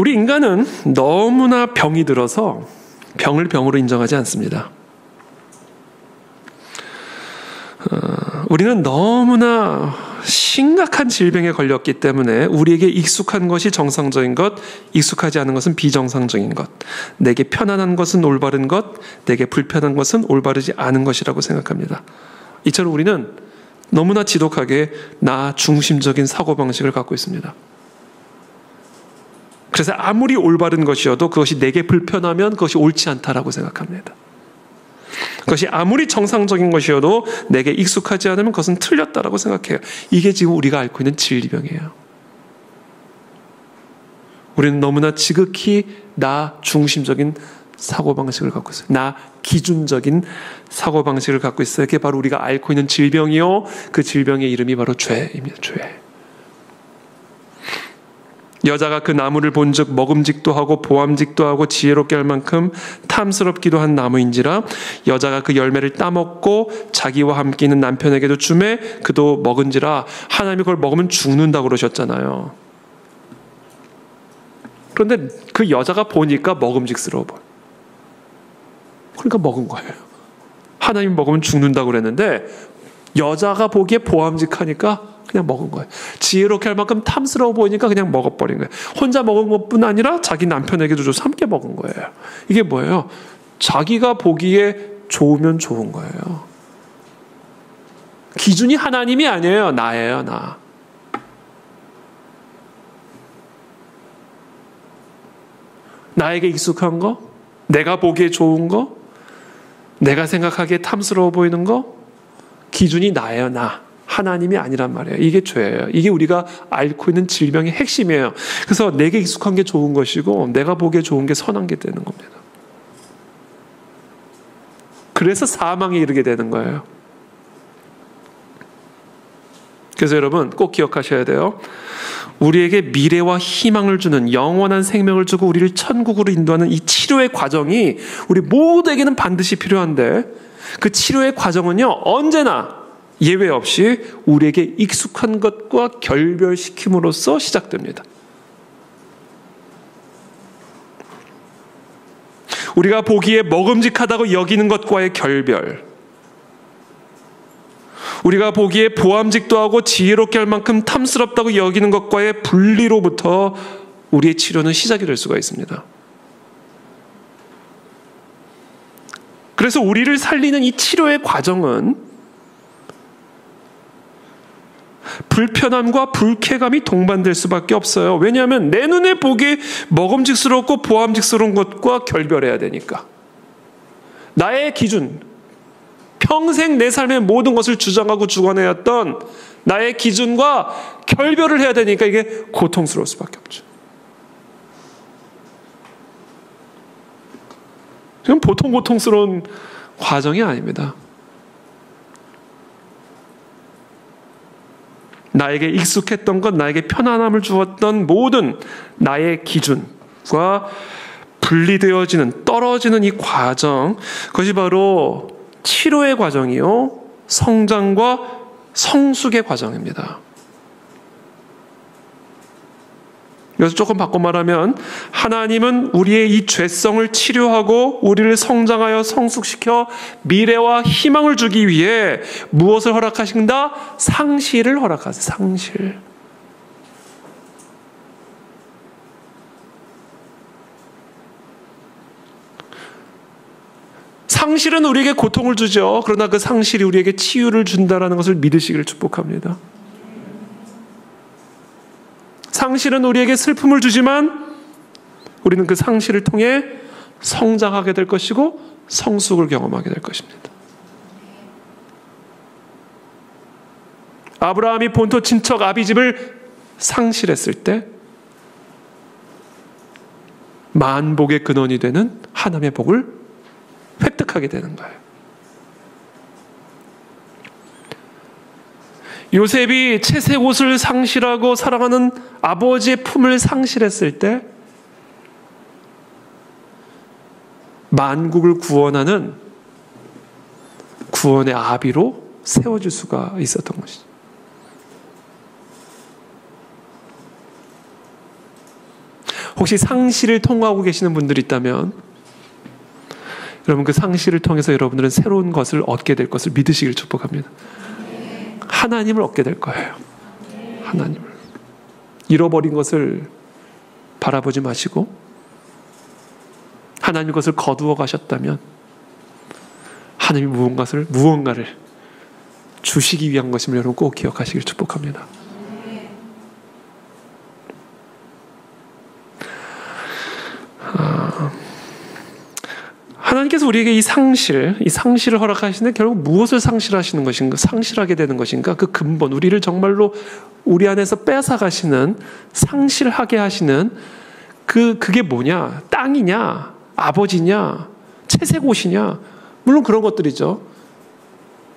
[SPEAKER 1] 우리 인간은 너무나 병이 들어서 병을 병으로 인정하지 않습니다. 우리는 너무나 심각한 질병에 걸렸기 때문에 우리에게 익숙한 것이 정상적인 것, 익숙하지 않은 것은 비정상적인 것, 내게 편안한 것은 올바른 것, 내게 불편한 것은 올바르지 않은 것이라고 생각합니다. 이처럼 우리는 너무나 지독하게 나 중심적인 사고방식을 갖고 있습니다. 그래서 아무리 올바른 것이어도 그것이 내게 불편하면 그것이 옳지 않다라고 생각합니다. 그것이 아무리 정상적인 것이어도 내게 익숙하지 않으면 그것은 틀렸다라고 생각해요. 이게 지금 우리가 앓고 있는 진리병이에요. 우리는 너무나 지극히 나 중심적인 사고방식을 갖고 있어요. 나 기준적인 사고방식을 갖고 있어요. 그게 바로 우리가 앓고 있는 질병이요. 그 질병의 이름이 바로 죄입니다. 죄. 여자가 그 나무를 본즉 먹음직도 하고 보암직도 하고 지혜롭게 할 만큼 탐스럽기도 한 나무인지라 여자가 그 열매를 따먹고 자기와 함께 있는 남편에게도 주매 그도 먹은지라. 하나님이 그걸 먹으면 죽는다고 그러셨잖아요. 그런데 그 여자가 보니까 먹음직스러워 보여. 그러니까 먹은 거예요. 하나님이 먹으면 죽는다고 그랬는데 여자가 보기에 보암직하니까 그냥 먹은 거예요. 지혜롭게 할 만큼 탐스러워 보이니까 그냥 먹어버린 거예요. 혼자 먹은 것뿐 아니라 자기 남편에게도 줘서 함께 먹은 거예요. 이게 뭐예요? 자기가 보기에 좋으면 좋은 거예요. 기준이 하나님이 아니에요. 나예요, 나. 나에게 익숙한 거, 내가 보기에 좋은 거, 내가 생각하기에 탐스러워 보이는 거, 기준이 나예요, 나. 하나님이 아니란 말이에요. 이게 죄예요. 이게 우리가 앓고 있는 질병의 핵심이에요. 그래서 내게 익숙한 게 좋은 것이고 내가 보기에 좋은 게 선한 게 되는 겁니다. 그래서 사망에 이르게 되는 거예요. 그래서 여러분 꼭 기억하셔야 돼요. 우리에게 미래와 희망을 주는 영원한 생명을 주고 우리를 천국으로 인도하는 이 치료의 과정이 우리 모두에게는 반드시 필요한데 그 치료의 과정은요 언제나 예외 없이 우리에게 익숙한 것과 결별시킴으로써 시작됩니다. 우리가 보기에 먹음직하다고 여기는 것과의 결별, 우리가 보기에 보암직도 하고 지혜롭게 할 만큼 탐스럽다고 여기는 것과의 분리로부터 우리의 치료는 시작이 될 수가 있습니다. 그래서 우리를 살리는 이 치료의 과정은 불편함과 불쾌감이 동반될 수밖에 없어요. 왜냐하면 내 눈에 보기에 먹음직스럽고 보암직스러운 것과 결별해야 되니까. 나의 기준, 평생 내 삶의 모든 것을 주장하고 주관해왔던 나의 기준과 결별을 해야 되니까 이게 고통스러울 수밖에 없죠. 지금 보통 고통스러운 과정이 아닙니다. 나에게 익숙했던 것, 나에게 편안함을 주었던 모든 나의 기준과 분리되어지는, 떨어지는 이 과정, 그것이 바로 치료의 과정이요, 성장과 성숙의 과정입니다. 그래서 조금 바꿔 말하면 하나님은 우리의 이 죄성을 치료하고 우리를 성장하여 성숙시켜 미래와 희망을 주기 위해 무엇을 허락하신다? 상실을 허락하세요. 상실. 상실은 우리에게 고통을 주죠. 그러나 그 상실이 우리에게 치유를 준다는 것을 믿으시기를 축복합니다. 상실은 우리에게 슬픔을 주지만 우리는 그 상실을 통해 성장하게 될 것이고 성숙을 경험하게 될 것입니다. 아브라함이 본토 친척 아비집을 상실했을 때 만복의 근원이 되는 하나님의 복을 획득하게 되는 거예요. 요셉이 채색 옷을 상실하고 사랑하는 아버지의 품을 상실했을 때 만국을 구원하는 구원의 아비로 세워질 수가 있었던 것이죠. 혹시 상실을 통과하고 계시는 분들이 있다면 여러분 그 상실을 통해서 여러분들은 새로운 것을 얻게 될 것을 믿으시길 축복합니다. 하나님을 얻게 될 거예요. 하나님을. 잃어버린 것을 바라보지 마시고 하나님 것을 거두어 가셨다면 하나님이 무언가를 주시기 위한 것임을 여러분 꼭 기억하시길 축복합니다. 하나님께서 우리에게 이 상실을 허락하시는데 결국 무엇을 상실하시는 것인가? 상실하게 되는 것인가? 그 근본, 우리를 정말로 우리 안에서 뺏어가시는, 상실하게 하시는 그게 뭐냐? 땅이냐? 아버지냐? 채색 옷이냐? 물론 그런 것들이죠.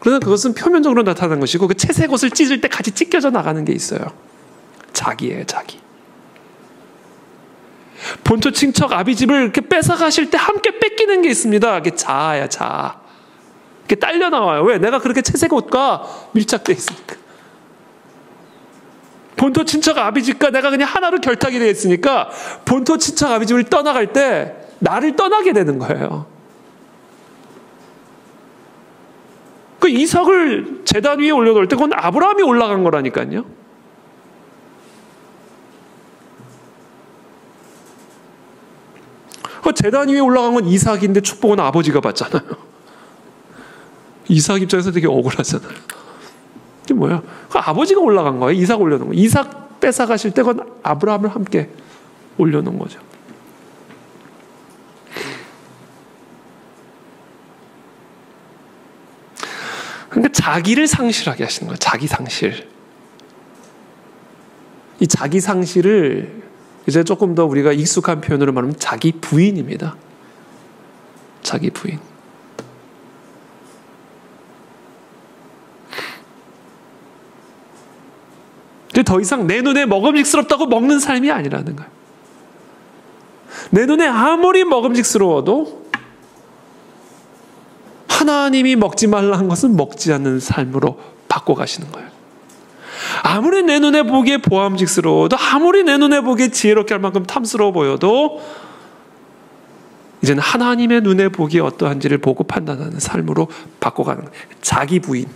[SPEAKER 1] 그러나 그것은 표면적으로 나타나는 것이고 그 채색 옷을 찢을 때 같이 찢겨져 나가는 게 있어요. 자기예요, 자기. 본토 친척 아비집을 이렇게 뺏어가실 때 함께 뺏기는 게 있습니다. 그게 자아야, 자아. 이렇게 딸려 나와요. 왜? 내가 그렇게 채색 옷과 밀착되어 있으니까. 본토 친척 아비집과 내가 그냥 하나로 결탁이 되어 있으니까 본토 친척 아비집을 떠나갈 때 나를 떠나게 되는 거예요. 그 이삭을 제단 위에 올려놓을 때 그건 아브라함이 올라간 거라니까요. 제단 위에 올라간 건 이삭인데 축복은 아버지가 받잖아요. 이삭 입장에서 되게 억울하잖아요. 이게 뭐야? 아버지가 올라간 거예요. 이삭 올려놓은 거예요. 이삭 뺏어가실 때 그건 아브라함을 함께 올려놓은 거죠. 그러니까 자기를 상실하게 하시는 거예요. 자기 상실. 이 자기 상실을 이제 조금 더 우리가 익숙한 표현으로 말하면 자기 부인입니다. 자기 부인. 근데 더 이상 내 눈에 먹음직스럽다고 먹는 삶이 아니라는 거예요. 내 눈에 아무리 먹음직스러워도 하나님이 먹지 말라 한 것은 먹지 않는 삶으로 바꿔가시는 거예요. 아무리 내 눈에 보기에 보암직스러워도 아무리 내 눈에 보기에 지혜롭게 할 만큼 탐스러워 보여도 이제는 하나님의 눈에 보기에 어떠한지를 보고 판단하는 삶으로 바꿔가는 거예요. 자기 부인.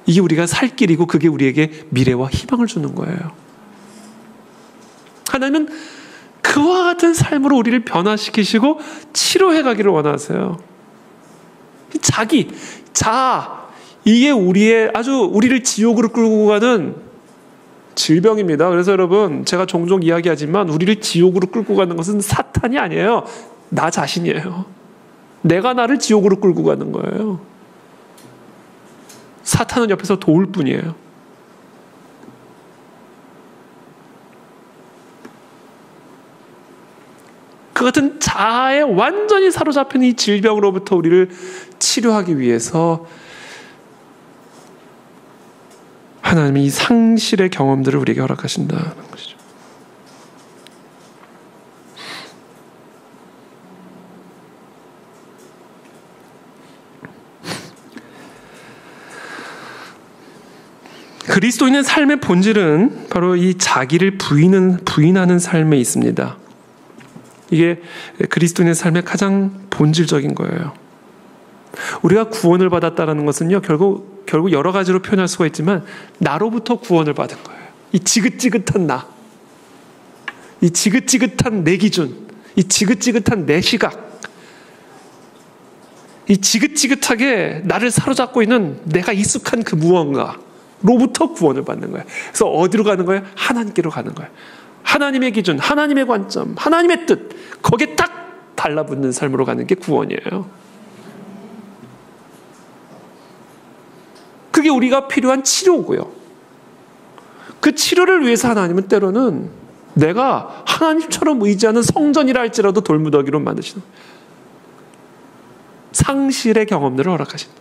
[SPEAKER 1] 이게 우리가 살 길이고 그게 우리에게 미래와 희망을 주는 거예요. 하나님은 그와 같은 삶으로 우리를 변화시키시고 치료해 가기를 원하세요. 자기, 자아, 이게 우리를 지옥으로 끌고 가는 질병입니다. 그래서 여러분, 제가 종종 이야기하지만 우리를 지옥으로 끌고 가는 것은 사탄이 아니에요. 나 자신이에요. 내가 나를 지옥으로 끌고 가는 거예요. 사탄은 옆에서 도울 뿐이에요. 그 같은 자아에 완전히 사로잡힌 이 질병으로부터 우리를 치료하기 위해서 하나님이 이 상실의 경험들을 우리에게 허락하신다는 것이죠. 그리스도인의 삶의 본질은 바로 이 자기를 부인하는 삶에 있습니다. 이게 그리스도인의 삶의 가장 본질적인 거예요. 우리가 구원을 받았다는 것은요, 결국 여러 가지로 표현할 수가 있지만 나로부터 구원을 받은 거예요. 이 지긋지긋한 나, 이 지긋지긋한 내 기준, 이 지긋지긋한 내 시각, 이 지긋지긋하게 나를 사로잡고 있는 내가 익숙한 그 무언가로부터 구원을 받는 거예요. 그래서 어디로 가는 거예요? 하나님께로 가는 거예요. 하나님의 기준, 하나님의 관점, 하나님의 뜻, 거기에 딱 달라붙는 삶으로 가는 게 구원이에요. 그게 우리가 필요한 치료고요. 그 치료를 위해서 하나님은 때로는 내가 하나님처럼 의지하는 성전이라 할지라도 돌무더기로 만드시는 상실의 경험들을 허락하신다.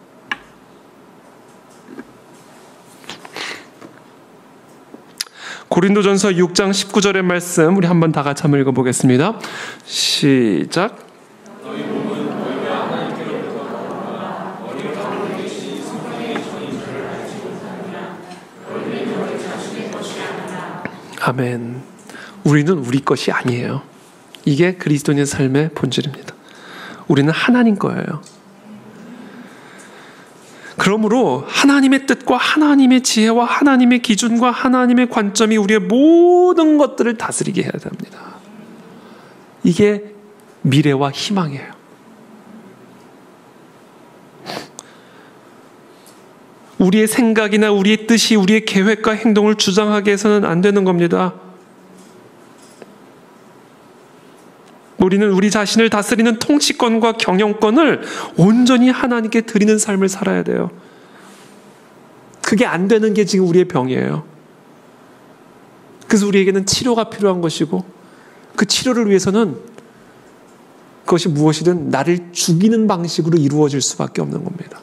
[SPEAKER 1] 고린도전서 6장 19절의 말씀 우리 한번 다 같이 한번 읽어보겠습니다. 시작. 아멘. 우리는 우리 것이 아니에요. 이게 그리스도인의 삶의 본질입니다. 우리는 하나님 거예요. 그러므로 하나님의 뜻과 하나님의 지혜와 하나님의 기준과 하나님의 관점이 우리의 모든 것들을 다스리게 해야 됩니다. 이게 미래와 희망이에요. 우리의 생각이나 우리의 뜻이 우리의 계획과 행동을 주장하게 해서는 안 되는 겁니다. 우리는 우리 자신을 다스리는 통치권과 경영권을 온전히 하나님께 드리는 삶을 살아야 돼요. 그게 안 되는 게 지금 우리의 병이에요. 그래서 우리에게는 치료가 필요한 것이고 그 치료를 위해서는 그것이 무엇이든 나를 죽이는 방식으로 이루어질 수밖에 없는 겁니다.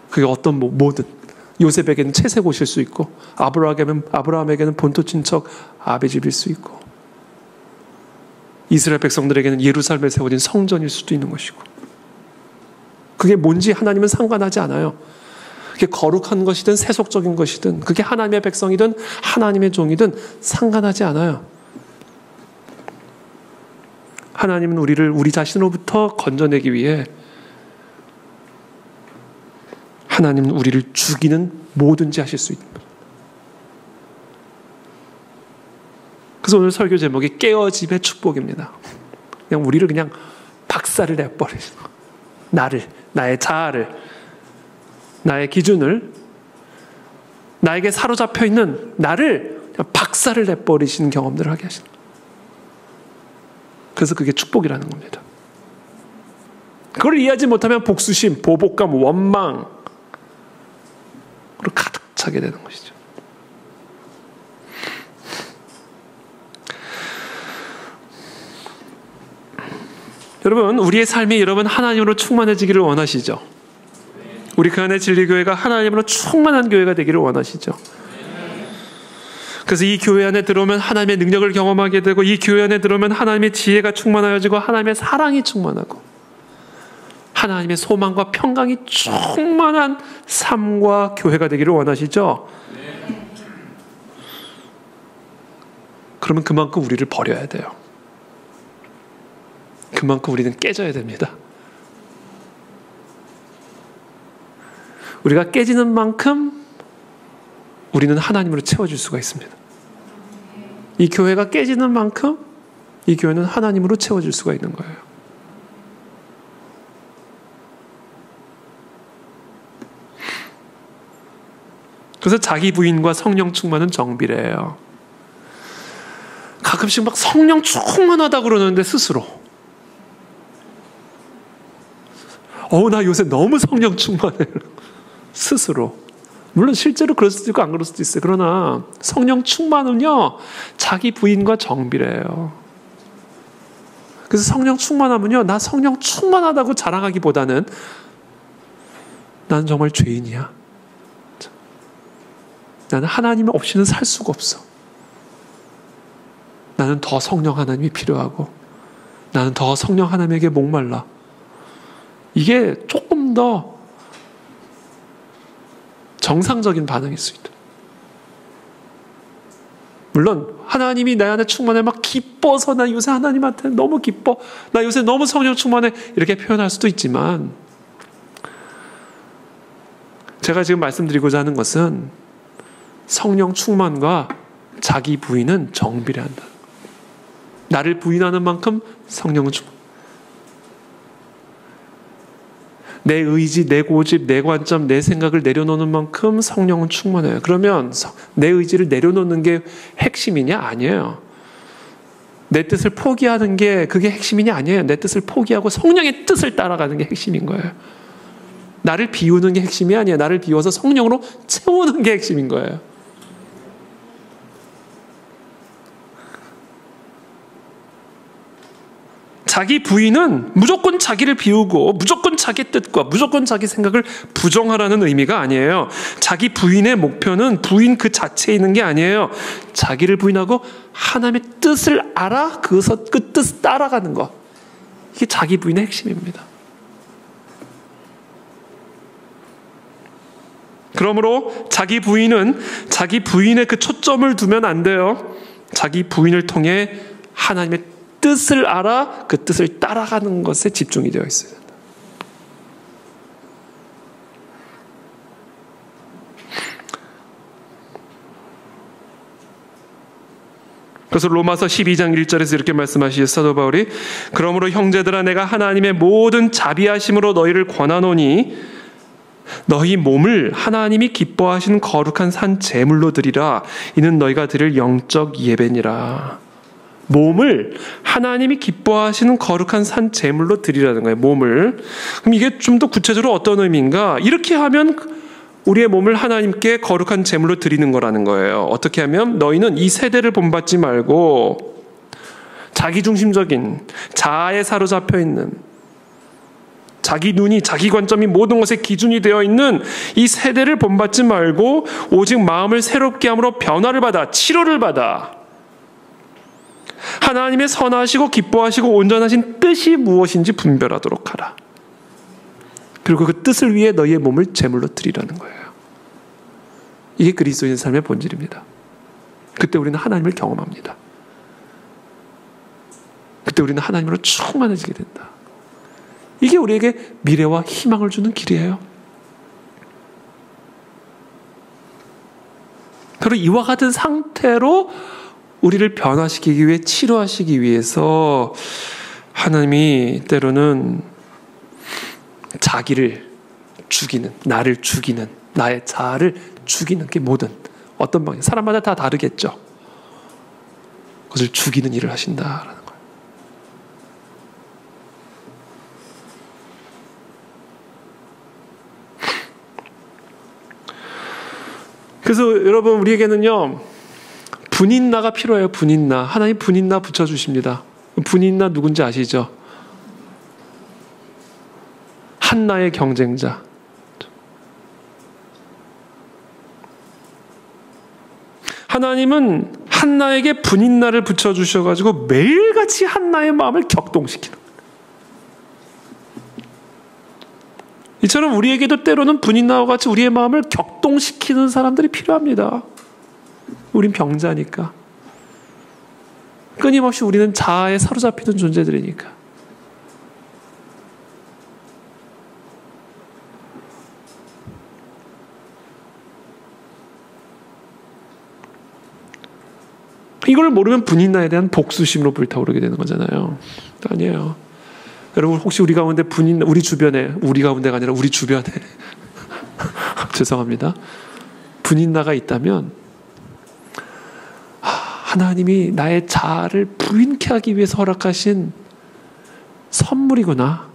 [SPEAKER 1] 그게 어떤 뭐든 요셉에게는 채색옷일 수 있고 아브라함에게는 본토 친척 아베집일 수 있고 이스라엘 백성들에게는 예루살렘에 세워진 성전일 수도 있는 것이고 그게 뭔지 하나님은 상관하지 않아요. 그게 거룩한 것이든 세속적인 것이든 그게 하나님의 백성이든 하나님의 종이든 상관하지 않아요. 하나님은 우리를 우리 자신으로부터 건져내기 위해 하나님은 우리를 죽이는 뭐든지 하실 수 있습니다. 그래서 오늘 설교 제목이 깨어짐의 축복입니다. 그냥 우리를 그냥 박살을 내버리는 거. 나를, 나의 자아를, 나의 기준을, 나에게 사로잡혀 있는 나를 그냥 박살을 내버리시는 경험들을 하게 하시는 거예요. 그래서 그게 축복이라는 겁니다. 그걸 이해하지 못하면 복수심, 보복감, 원망으로 가득 차게 되는 것이죠. 여러분, 우리의 삶이 여러분 하나님으로 충만해지기를 원하시죠? 우리 그 안에 진리교회가 하나님으로 충만한 교회가 되기를 원하시죠? 그래서 이 교회 안에 들어오면 하나님의 능력을 경험하게 되고 이 교회 안에 들어오면 하나님의 지혜가 충만하여지고 하나님의 사랑이 충만하고 하나님의 소망과 평강이 충만한 삶과 교회가 되기를 원하시죠? 그러면 그만큼 우리를 버려야 돼요. 그만큼 우리는 깨져야 됩니다. 우리가 깨지는 만큼 우리는 하나님으로 채워질 수가 있습니다. 이 교회가 깨지는 만큼 이 교회는 하나님으로 채워질 수가 있는 거예요. 그래서 자기 부인과 성령 충만은 정비례예요. 가끔씩 막 성령 충만하다 그러는데 스스로 나 요새 너무 성령 충만해. 스스로. 물론 실제로 그럴 수도 있고 안 그럴 수도 있어요. 그러나 성령 충만은요 자기 부인과 정비례예요. 그래서 성령 충만하면요 나 성령 충만하다고 자랑하기보다는 나는 정말 죄인이야. 나는 하나님 없이는 살 수가 없어. 나는 더 성령 하나님이 필요하고 나는 더 성령 하나님에게 목말라. 이게 조금 더 정상적인 반응일 수 있다. 물론 하나님이 내 안에 충만해 막 기뻐서 나 요새 하나님한테 너무 기뻐. 나 요새 너무 성령 충만해. 이렇게 표현할 수도 있지만 제가 지금 말씀드리고자 하는 것은 성령 충만과 자기 부인은 정비례한다. 나를 부인하는 만큼 성령은 충만. 내 의지, 내 고집, 내 관점, 내 생각을 내려놓는 만큼 성령은 충만해요. 그러면 내 의지를 내려놓는 게 핵심이냐? 아니에요. 내 뜻을 포기하는 게 그게 핵심이냐? 아니에요. 내 뜻을 포기하고 성령의 뜻을 따라가는 게 핵심인 거예요. 나를 비우는 게 핵심이 아니에요. 나를 비워서 성령으로 채우는 게 핵심인 거예요. 자기 부인은 무조건 자기를 비우고 무조건 자기 뜻과 무조건 자기 생각을 부정하라는 의미가 아니에요. 자기 부인의 목표는 부인 그 자체에 있는 게 아니에요. 자기를 부인하고 하나님의 뜻을 알아 그것을 그 뜻을 따라가는 것. 이게 자기 부인의 핵심입니다. 그러므로 자기 부인의 그 초점을 두면 안 돼요. 자기 부인을 통해 하나님의 뜻을 알아 그 뜻을 따라가는 것에 집중이 되어 있어야 된다. 그래서 로마서 12장 1절에서 이렇게 말씀하시죠. 사도 바울이 그러므로 형제들아 내가 하나님의 모든 자비하심으로 너희를 권하노니 너희 몸을 하나님이 기뻐하시는 거룩한 산 제물로 드리라. 이는 너희가 드릴 영적 예배니라. 몸을 하나님이 기뻐하시는 거룩한 산 제물로 드리라는 거예요. 몸을. 그럼 이게 좀 더 구체적으로 어떤 의미인가? 이렇게 하면 우리의 몸을 하나님께 거룩한 제물로 드리는 거라는 거예요. 어떻게 하면 너희는 이 세대를 본받지 말고 자기중심적인 자아에 사로잡혀 있는 자기 눈이 자기 관점이 모든 것의 기준이 되어 있는 이 세대를 본받지 말고 오직 마음을 새롭게 함으로 변화를 받아 치료를 받아 하나님의 선하시고 기뻐하시고 온전하신 뜻이 무엇인지 분별하도록 하라. 그리고 그 뜻을 위해 너희의 몸을 제물로 드리라는 거예요. 이게 그리스도인 삶의 본질입니다. 그때 우리는 하나님을 경험합니다. 그때 우리는 하나님으로 충만해지게 된다. 이게 우리에게 미래와 희망을 주는 길이에요. 그리고 이와 같은 상태로 우리를 변화시키기 위해 치료하시기 위해서 하나님이 때로는 자기를 죽이는, 나를 죽이는, 나의 자아를 죽이는 게 뭐든 어떤 방향, 사람마다 다 다르겠죠. 그것을 죽이는 일을 하신다라는 거예요. 그래서 여러분 우리에게는요 분인나가 필요해요. 분인나. 하나님 분인나 붙여주십니다. 분인나 누군지 아시죠? 한나의 경쟁자. 하나님은 한나에게 분인나를 붙여주셔가지고 매일같이 한나의 마음을 격동시키는 거예요. 이처럼 우리에게도 때로는 분인나와 같이 우리의 마음을 격동시키는 사람들이 필요합니다. 우린 병자니까. 끊임없이 우리는 자아에 사로잡히는 존재들이니까. 이걸 모르면 분인나에 대한 복수심으로 불타오르게 되는 거잖아요. 아니에요. 여러분 혹시 우리 가운데 우리 주변에, 우리 가운데가 아니라 우리 주변에 죄송합니다. 분인나가 있다면 하나님이 나의 자아를 부인케 하기 위해서 허락하신 선물이구나.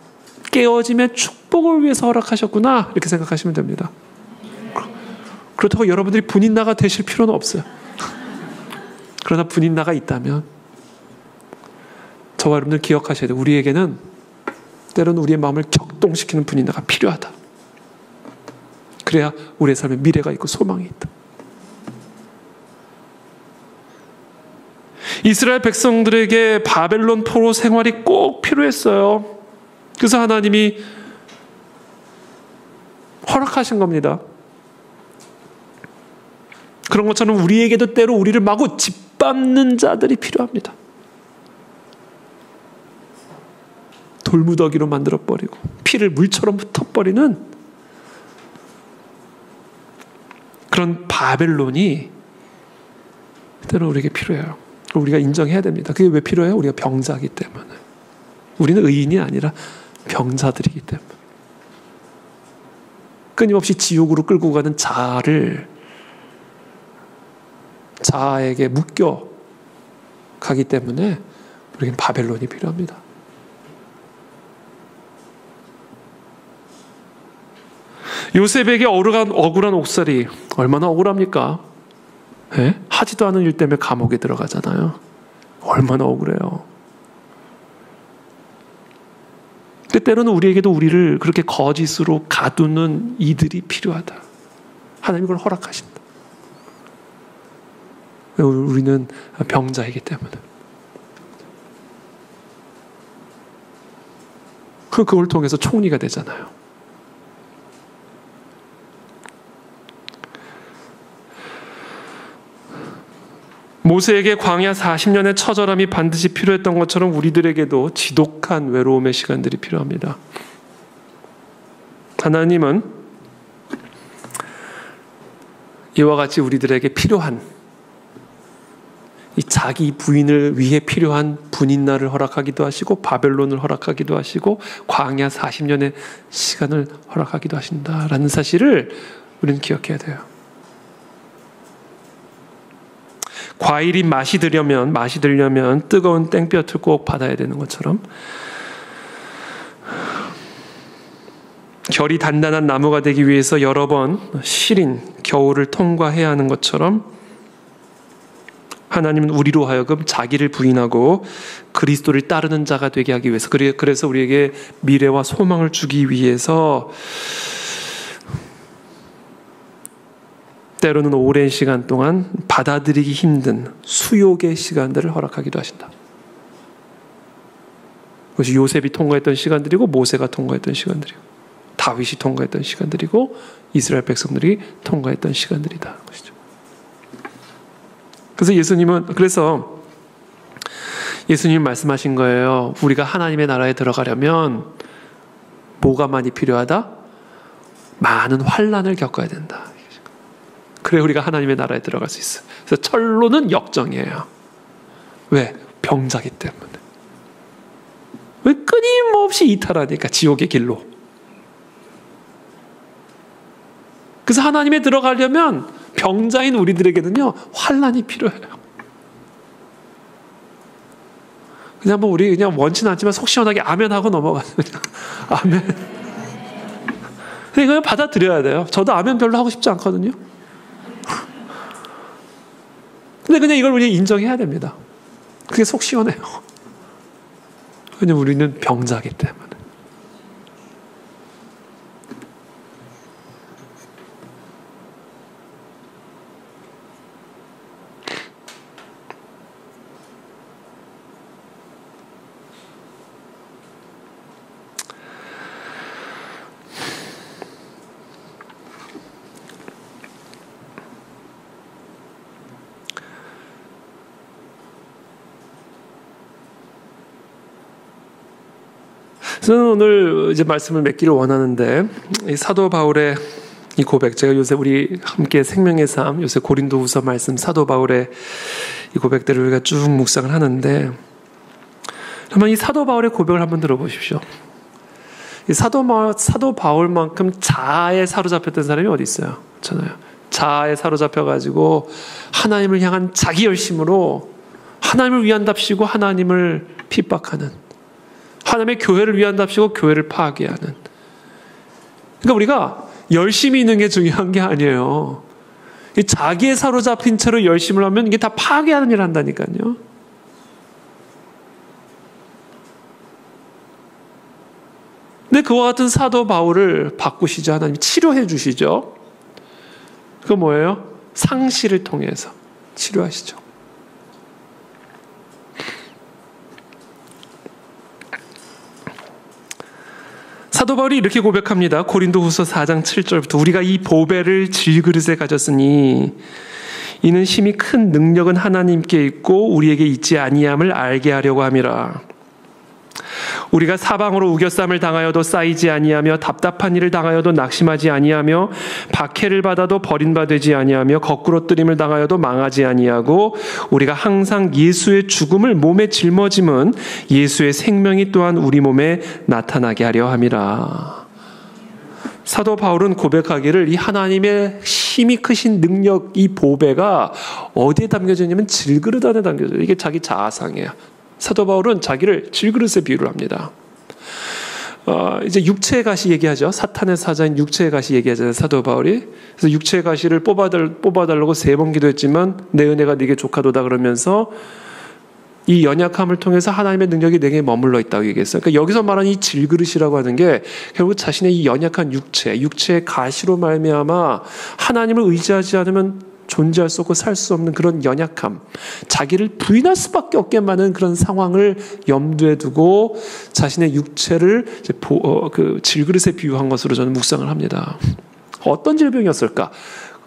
[SPEAKER 1] 깨어짐의 축복을 위해서 허락하셨구나. 이렇게 생각하시면 됩니다. 그렇다고 여러분들이 분인나가 되실 필요는 없어요. 그러나 분인나가 있다면 저와 여러분들 기억하셔야 돼요. 우리에게는 때로는 우리의 마음을 격동시키는 분인나가 필요하다. 그래야 우리의 삶에 미래가 있고 소망이 있다. 이스라엘 백성들에게 바벨론 포로 생활이 꼭 필요했어요. 그래서 하나님이 허락하신 겁니다. 그런 것처럼 우리에게도 때로 우리를 마구 짓밟는 자들이 필요합니다. 돌무더기로 만들어버리고 피를 물처럼 흩어버리는 그런 바벨론이 때로 우리에게 필요해요. 우리가 인정해야 됩니다. 그게 왜 필요해요? 우리가 병자이기 때문에. 우리는 의인이 아니라 병자들이기 때문에. 끊임없이 지옥으로 끌고 가는 자아에게 묶여 가기 때문에 우리에겐 바벨론이 필요합니다. 요셉에게 억울한 옥살이 얼마나 억울합니까? 네? 하지도 않은 일 때문에 감옥에 들어가잖아요. 얼마나 억울해요. 근데 때로는 우리에게도 우리를 그렇게 거짓으로 가두는 이들이 필요하다. 하나님 그걸 허락하신다. 우리는 병자이기 때문에. 그걸 통해서 총리가 되잖아요. 모세에게 광야 40년의 처절함이 반드시 필요했던 것처럼 우리들에게도 지독한 외로움의 시간들이 필요합니다. 하나님은 이와 같이 우리들에게 필요한, 이 자기 부인을 위해 필요한 분인날을 허락하기도 하시고 바벨론을 허락하기도 하시고 광야 40년의 시간을 허락하기도 하신다라는 사실을 우리는 기억해야 돼요. 과일이 맛이 들려면 뜨거운 땡볕을 꼭 받아야 되는 것처럼, 결이 단단한 나무가 되기 위해서 여러 번 시린 겨울을 통과해야 하는 것처럼, 하나님은 우리로 하여금 자기를 부인하고 그리스도를 따르는 자가 되게 하기 위해서, 그래서 우리에게 미래와 소망을 주기 위해서 때로는 오랜 시간 동안 받아들이기 힘든 수욕의 시간들을 허락하기도 하신다. 그것이 요셉이 통과했던 시간들이고 모세가 통과했던 시간들이고 다윗이 통과했던 시간들이고 이스라엘 백성들이 통과했던 시간들이다. 것이죠. 그래서 예수님 말씀하신 거예요. 우리가 하나님의 나라에 들어가려면 뭐가 많이 필요하다? 많은 환난을 겪어야 된다. 그래 우리가 하나님의 나라에 들어갈 수 있어요. 그래서 철로는 역정이에요. 왜? 병자기 때문에. 왜? 끊임없이 이탈하니까 지옥의 길로. 그래서 하나님에 들어가려면 병자인 우리들에게는요 환난이 필요해요. 그냥 우리 그냥 원치는 않지만 속 시원하게 아멘하고 넘어가는 그냥 아멘. 이걸 받아들여야 돼요. 저도 아멘 별로 하고 싶지 않거든요. 근데 그냥 이걸 우리 인정해야 됩니다. 그게 속 시원해요. 왜냐면 우리는 병자기 때문에. 저는 오늘 이제 말씀을 맺기를 원하는데, 이 사도 바울의 이 고백, 제가 요새 우리 함께 생명의 삶, 요새 고린도후서 말씀, 사도 바울의 이 고백들을 우리가 쭉 묵상을 하는데, 한번 이 사도 바울의 고백을 한번 들어보십시오. 이 사도 바울만큼 자아에 사로잡혔던 사람이 어디 있어요? 그렇잖아요. 자아에 사로잡혀가지고 하나님을 향한 자기 열심으로 하나님을 위한답시고 하나님을 핍박하는, 하나님의 교회를 위한답시고 교회를 파괴하는. 그러니까 우리가 열심히 있는 게 중요한 게 아니에요. 자기에 사로잡힌 채로 열심을 하면 이게 다 파괴하는 일을 한다니까요. 근데 그와 같은 사도 바울을 바꾸시죠. 하나님이 치료해 주시죠. 그거 뭐예요? 상시를 통해서 치료하시죠. 사도 바울이 이렇게 고백합니다. 고린도후서 4장 7절부터 우리가 이 보배를 질그릇에 가졌으니 이는 심히 큰 능력은 하나님께 있고 우리에게 있지 아니함을 알게 하려고 함이라. 우리가 사방으로 우겨쌈을 당하여도 쌓이지 아니하며 답답한 일을 당하여도 낙심하지 아니하며 박해를 받아도 버림바 되지 아니하며 거꾸로 뜨림을 당하여도 망하지 아니하고 우리가 항상 예수의 죽음을 몸에 짊어짐은 예수의 생명이 또한 우리 몸에 나타나게 하려 함이라. 사도 바울은 고백하기를 이 하나님의 힘이 크신 능력, 이 보배가 어디에 담겨져 있냐면 질그릇 안에 담겨져 있어요. 이게 자기 자아상이에요. 사도 바울은 자기를 질그릇에 비유를 합니다. 이제 육체의 가시 얘기하죠. 사탄의 사자인 육체의 가시 얘기하잖아요. 사도 바울이. 그래서 육체의 가시를 뽑아달라고 3번 기도했지만 내 은혜가 네게 족하도다 그러면서 이 연약함을 통해서 하나님의 능력이 내게 머물러 있다고 얘기했어요. 그러니까 여기서 말하는 이 질그릇이라고 하는 게 결국 자신의 이 연약한 육체의 가시로 말미암아 하나님을 의지하지 않으면 존재할 수 없고 살 수 없는 그런 연약함, 자기를 부인할 수밖에 없게 만드는 그런 상황을 염두에 두고 자신의 육체를 그 질그릇에 비유한 것으로 저는 묵상을 합니다. 어떤 질병이었을까?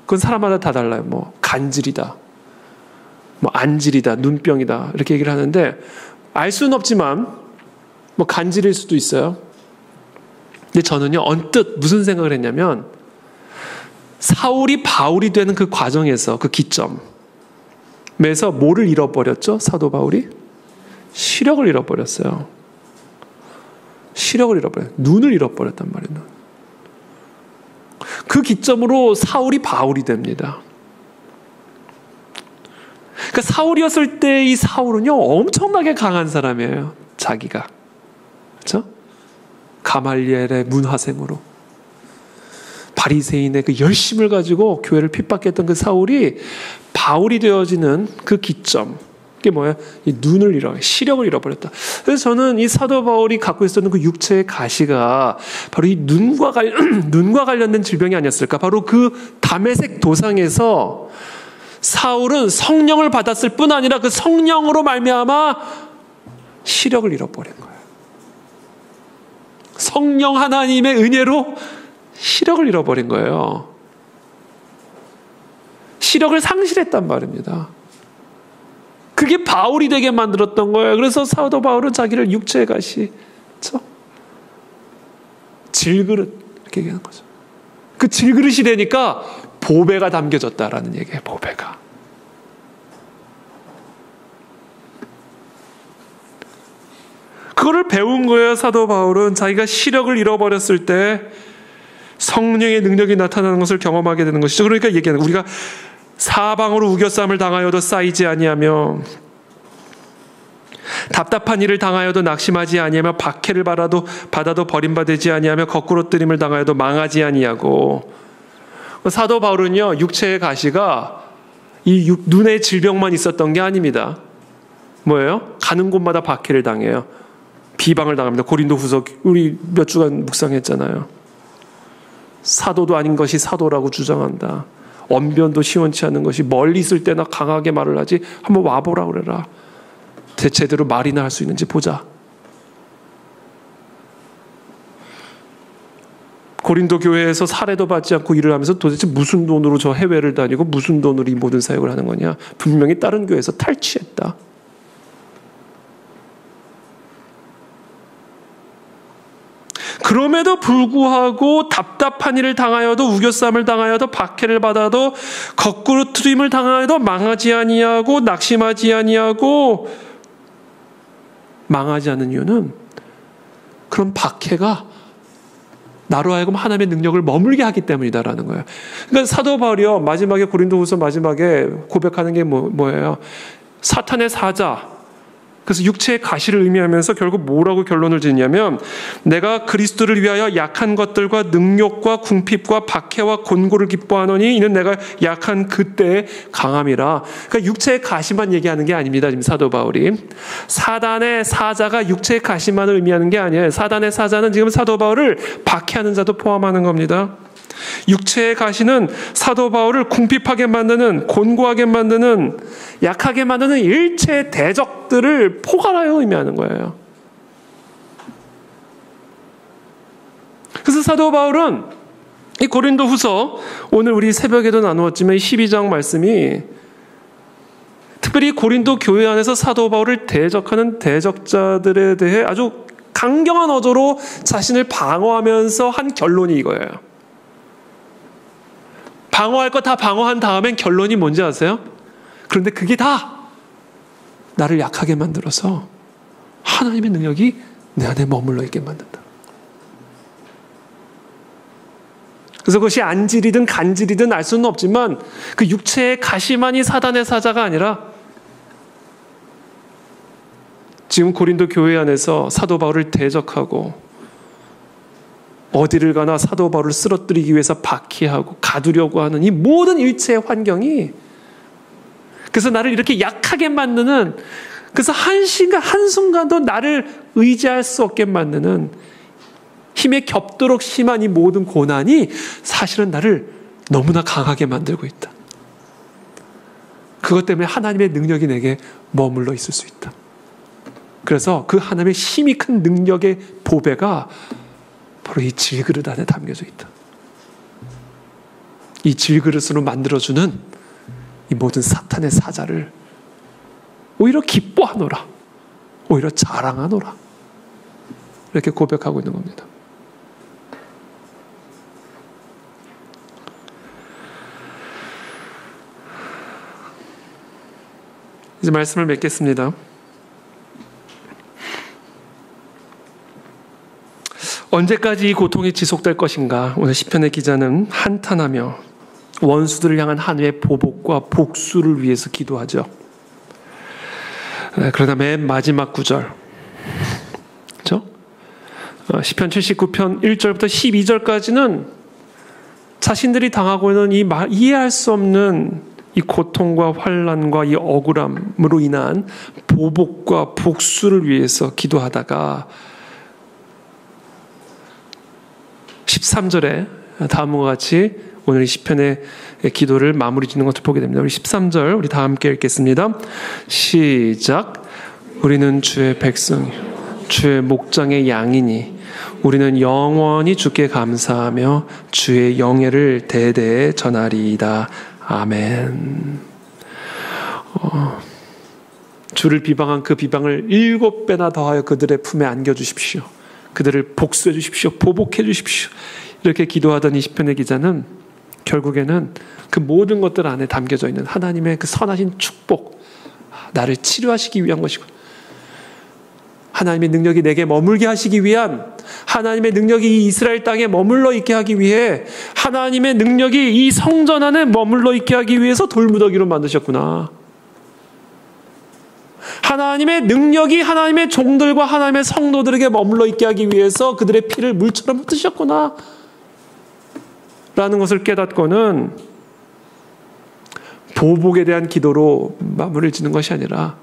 [SPEAKER 1] 그건 사람마다 다 달라요. 간질이다. 뭐 안질이다, 눈병이다 이렇게 얘기를 하는데 알 수는 없지만 뭐 간질일 수도 있어요. 근데 저는요 언뜻 무슨 생각을 했냐면 사울이 바울이 되는 그 과정에서 그 기점에서 뭐를 잃어버렸죠? 사도 바울이? 시력을 잃어버렸어요. 시력을 잃어버려요. 눈을 잃어버렸단 말이에요. 그 기점으로 사울이 바울이 됩니다. 그러니까 사울이었을 때 이 사울은요 엄청나게 강한 사람이에요. 자기가. 그렇죠? 가말리엘의 문화생으로 바리새인의 그 열심을 가지고 교회를 핍박했던 그 사울이 바울이 되어지는 그 기점, 그게 뭐예요? 이 눈을 시력을 잃어버렸다. 그래서 저는 이 사도 바울이 갖고 있었던 그 육체의 가시가 바로 이 눈과 관련된 질병이 아니었을까? 바로 그 다메섹 도상에서 사울은 성령을 받았을 뿐 아니라 그 성령으로 말미암아 시력을 잃어버린 거예요. 성령 하나님의 은혜로 시력을 잃어버린 거예요. 시력을 상실했단 말입니다. 그게 바울이 되게 만들었던 거예요. 그래서 사도 바울은 자기를 육체의 가시, 그렇죠? 질그릇 이렇게 얘기하는 거죠. 그 질그릇이 되니까 보배가 담겨졌다라는 얘기예요. 보배가. 그거를 배운 거예요. 사도 바울은 자기가 시력을 잃어버렸을 때 성령의 능력이 나타나는 것을 경험하게 되는 것이죠. 그러니까 얘기하는 우리가 사방으로 우겨쌈을 당하여도 쌓이지 아니하며 답답한 일을 당하여도 낙심하지 아니하며 박해를 받아도 버림받지 아니하며 거꾸로 뜨림을 당하여도 망하지 아니하고. 사도 바울은요 육체의 가시가 이 눈의 질병만 있었던 게 아닙니다. 뭐예요? 가는 곳마다 박해를 당해요. 비방을 당합니다. 고린도후서 우리 몇 주간 묵상했잖아요. 사도도 아닌 것이 사도라고 주장한다. 언변도 시원치 않은 것이 멀리 있을 때나 강하게 말을 하지 한번 와보라 그래라. 제대로 말이나 할 수 있는지 보자. 고린도 교회에서 살해도 받지 않고 일을 하면서 도대체 무슨 돈으로 저 해외를 다니고 무슨 돈으로 이 모든 사역을 하는 거냐. 분명히 다른 교회에서 탈취했다. 그럼에도 불구하고 답답한 일을 당하여도 우겨쌈을 당하여도 박해를 받아도 거꾸로 트림을 당하여도 망하지 아니하고 낙심하지 아니하고 망하지 않는 이유는 그런 박해가 나로 하여금 하나님의 능력을 머물게 하기 때문이다라는 거예요. 그러니까 사도 바울이요 마지막에 고린도후서 마지막에 고백하는 게 뭐예요? 사탄의 사자. 그래서 육체의 가시를 의미하면서 결국 뭐라고 결론을 짓냐면 내가 그리스도를 위하여 약한 것들과 능욕과 궁핍과 박해와 곤고를 기뻐하노니 이는 내가 약한 그때의 강함이라. 그러니까 육체의 가시만 얘기하는 게 아닙니다. 지금 사도 바울이. 사단의 사자가 육체의 가시만을 의미하는 게 아니에요. 사단의 사자는 지금 사도 바울을 박해하는 자도 포함하는 겁니다. 육체의 가시는 사도 바울을 궁핍하게 만드는, 곤고하게 만드는, 약하게 만드는 일체의 대적들을 포괄하여 의미하는 거예요. 그래서 사도 바울은 이 고린도후서 오늘 우리 새벽에도 나누었지만 이 12장 말씀이 특별히 고린도 교회 안에서 사도 바울을 대적하는 대적자들에 대해 아주 강경한 어조로 자신을 방어하면서 한 결론이 이거예요. 방어할 거 다 방어한 다음엔 결론이 뭔지 아세요? 그런데 그게 다 나를 약하게 만들어서 하나님의 능력이 내 안에 머물러 있게 만든다. 그래서 그것이 안질이든 간질이든 알 수는 없지만 그 육체의 가시만이 사단의 사자가 아니라 지금 고린도 교회 안에서 사도 바울을 대적하고 어디를 가나 사도 바울을 쓰러뜨리기 위해서 박해하고 가두려고 하는 이 모든 일체의 환경이 그래서 나를 이렇게 약하게 만드는, 그래서 한순간도 나를 의지할 수 없게 만드는 힘에 겹도록 심한 이 모든 고난이 사실은 나를 너무나 강하게 만들고 있다. 그것 때문에 하나님의 능력이 내게 머물러 있을 수 있다. 그래서 그 하나님의 힘이 큰 능력의 보배가 바로 이 질그릇 안에 담겨져 있다. 이 질그릇으로 만들어주는 이 모든 사탄의 사자를 오히려 기뻐하노라. 오히려 자랑하노라. 이렇게 고백하고 있는 겁니다. 이제 말씀을 맺겠습니다. 언제까지 이 고통이 지속될 것인가? 오늘 시편의 기자는 한탄하며 원수들을 향한 하나님의 보복과 복수를 위해서 기도하죠. 그러다 맨 마지막 구절, 그렇죠? 시편 79편 1절부터 12절까지는 자신들이 당하고 있는 이 이해할 수 없는 이 고통과 환난과 이 억울함으로 인한 보복과 복수를 위해서 기도하다가 13절에 다음과 같이 오늘 이 시편의 기도를 마무리 짓는 것을 보게 됩니다. 우리 13절 우리 다 함께 읽겠습니다. 시작. 우리는 주의 백성, 주의 목장의 양이니 우리는 영원히 주께 감사하며 주의 영예를 대대에 전하리이다. 아멘. 주를 비방한 그 비방을 7배나 더하여 그들의 품에 안겨주십시오. 그들을 복수해 주십시오. 보복해 주십시오. 이렇게 기도하던 이 시편의 기자는 결국에는 그 모든 것들 안에 담겨져 있는 하나님의 그 선하신 축복, 나를 치료하시기 위한 것이고, 하나님의 능력이 내게 머물게 하시기 위한, 하나님의 능력이 이 이스라엘 땅에 머물러 있게 하기 위해, 하나님의 능력이 이 성전 안에 머물러 있게 하기 위해서 돌무더기로 만드셨구나. 하나님의 능력이 하나님의 종들과 하나님의 성도들에게 머물러 있게 하기 위해서 그들의 피를 물처럼 흩으셨구나 라는 것을 깨닫고는 보복에 대한 기도로 마무리를 짓는 것이 아니라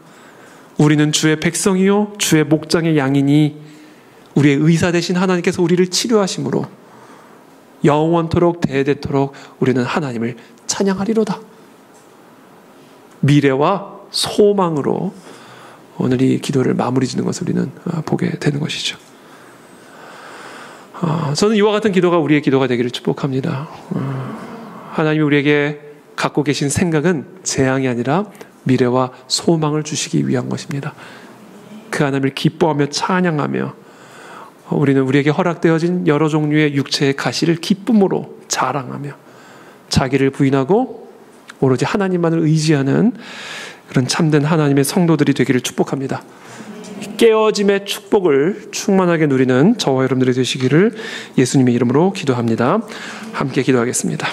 [SPEAKER 1] 우리는 주의 백성이요 주의 목장의 양이니 우리의 의사 되신 하나님께서 우리를 치료하심으로 영원토록 대대토록 우리는 하나님을 찬양하리로다. 미래와 소망으로 오늘 이 기도를 마무리 짓는 것을 우리는 보게 되는 것이죠. 저는 이와 같은 기도가 우리의 기도가 되기를 축복합니다. 하나님이 우리에게 갖고 계신 생각은 재앙이 아니라 미래와 소망을 주시기 위한 것입니다. 그 하나님을 기뻐하며 찬양하며 우리는 우리에게 허락되어진 여러 종류의 육체의 가시를 기쁨으로 자랑하며 자기를 부인하고 오로지 하나님만을 의지하는 그런 참된 하나님의 성도들이 되기를 축복합니다. 깨어짐의 축복을 충만하게 누리는 저와 여러분들이 되시기를 예수님의 이름으로 기도합니다. 함께 기도하겠습니다.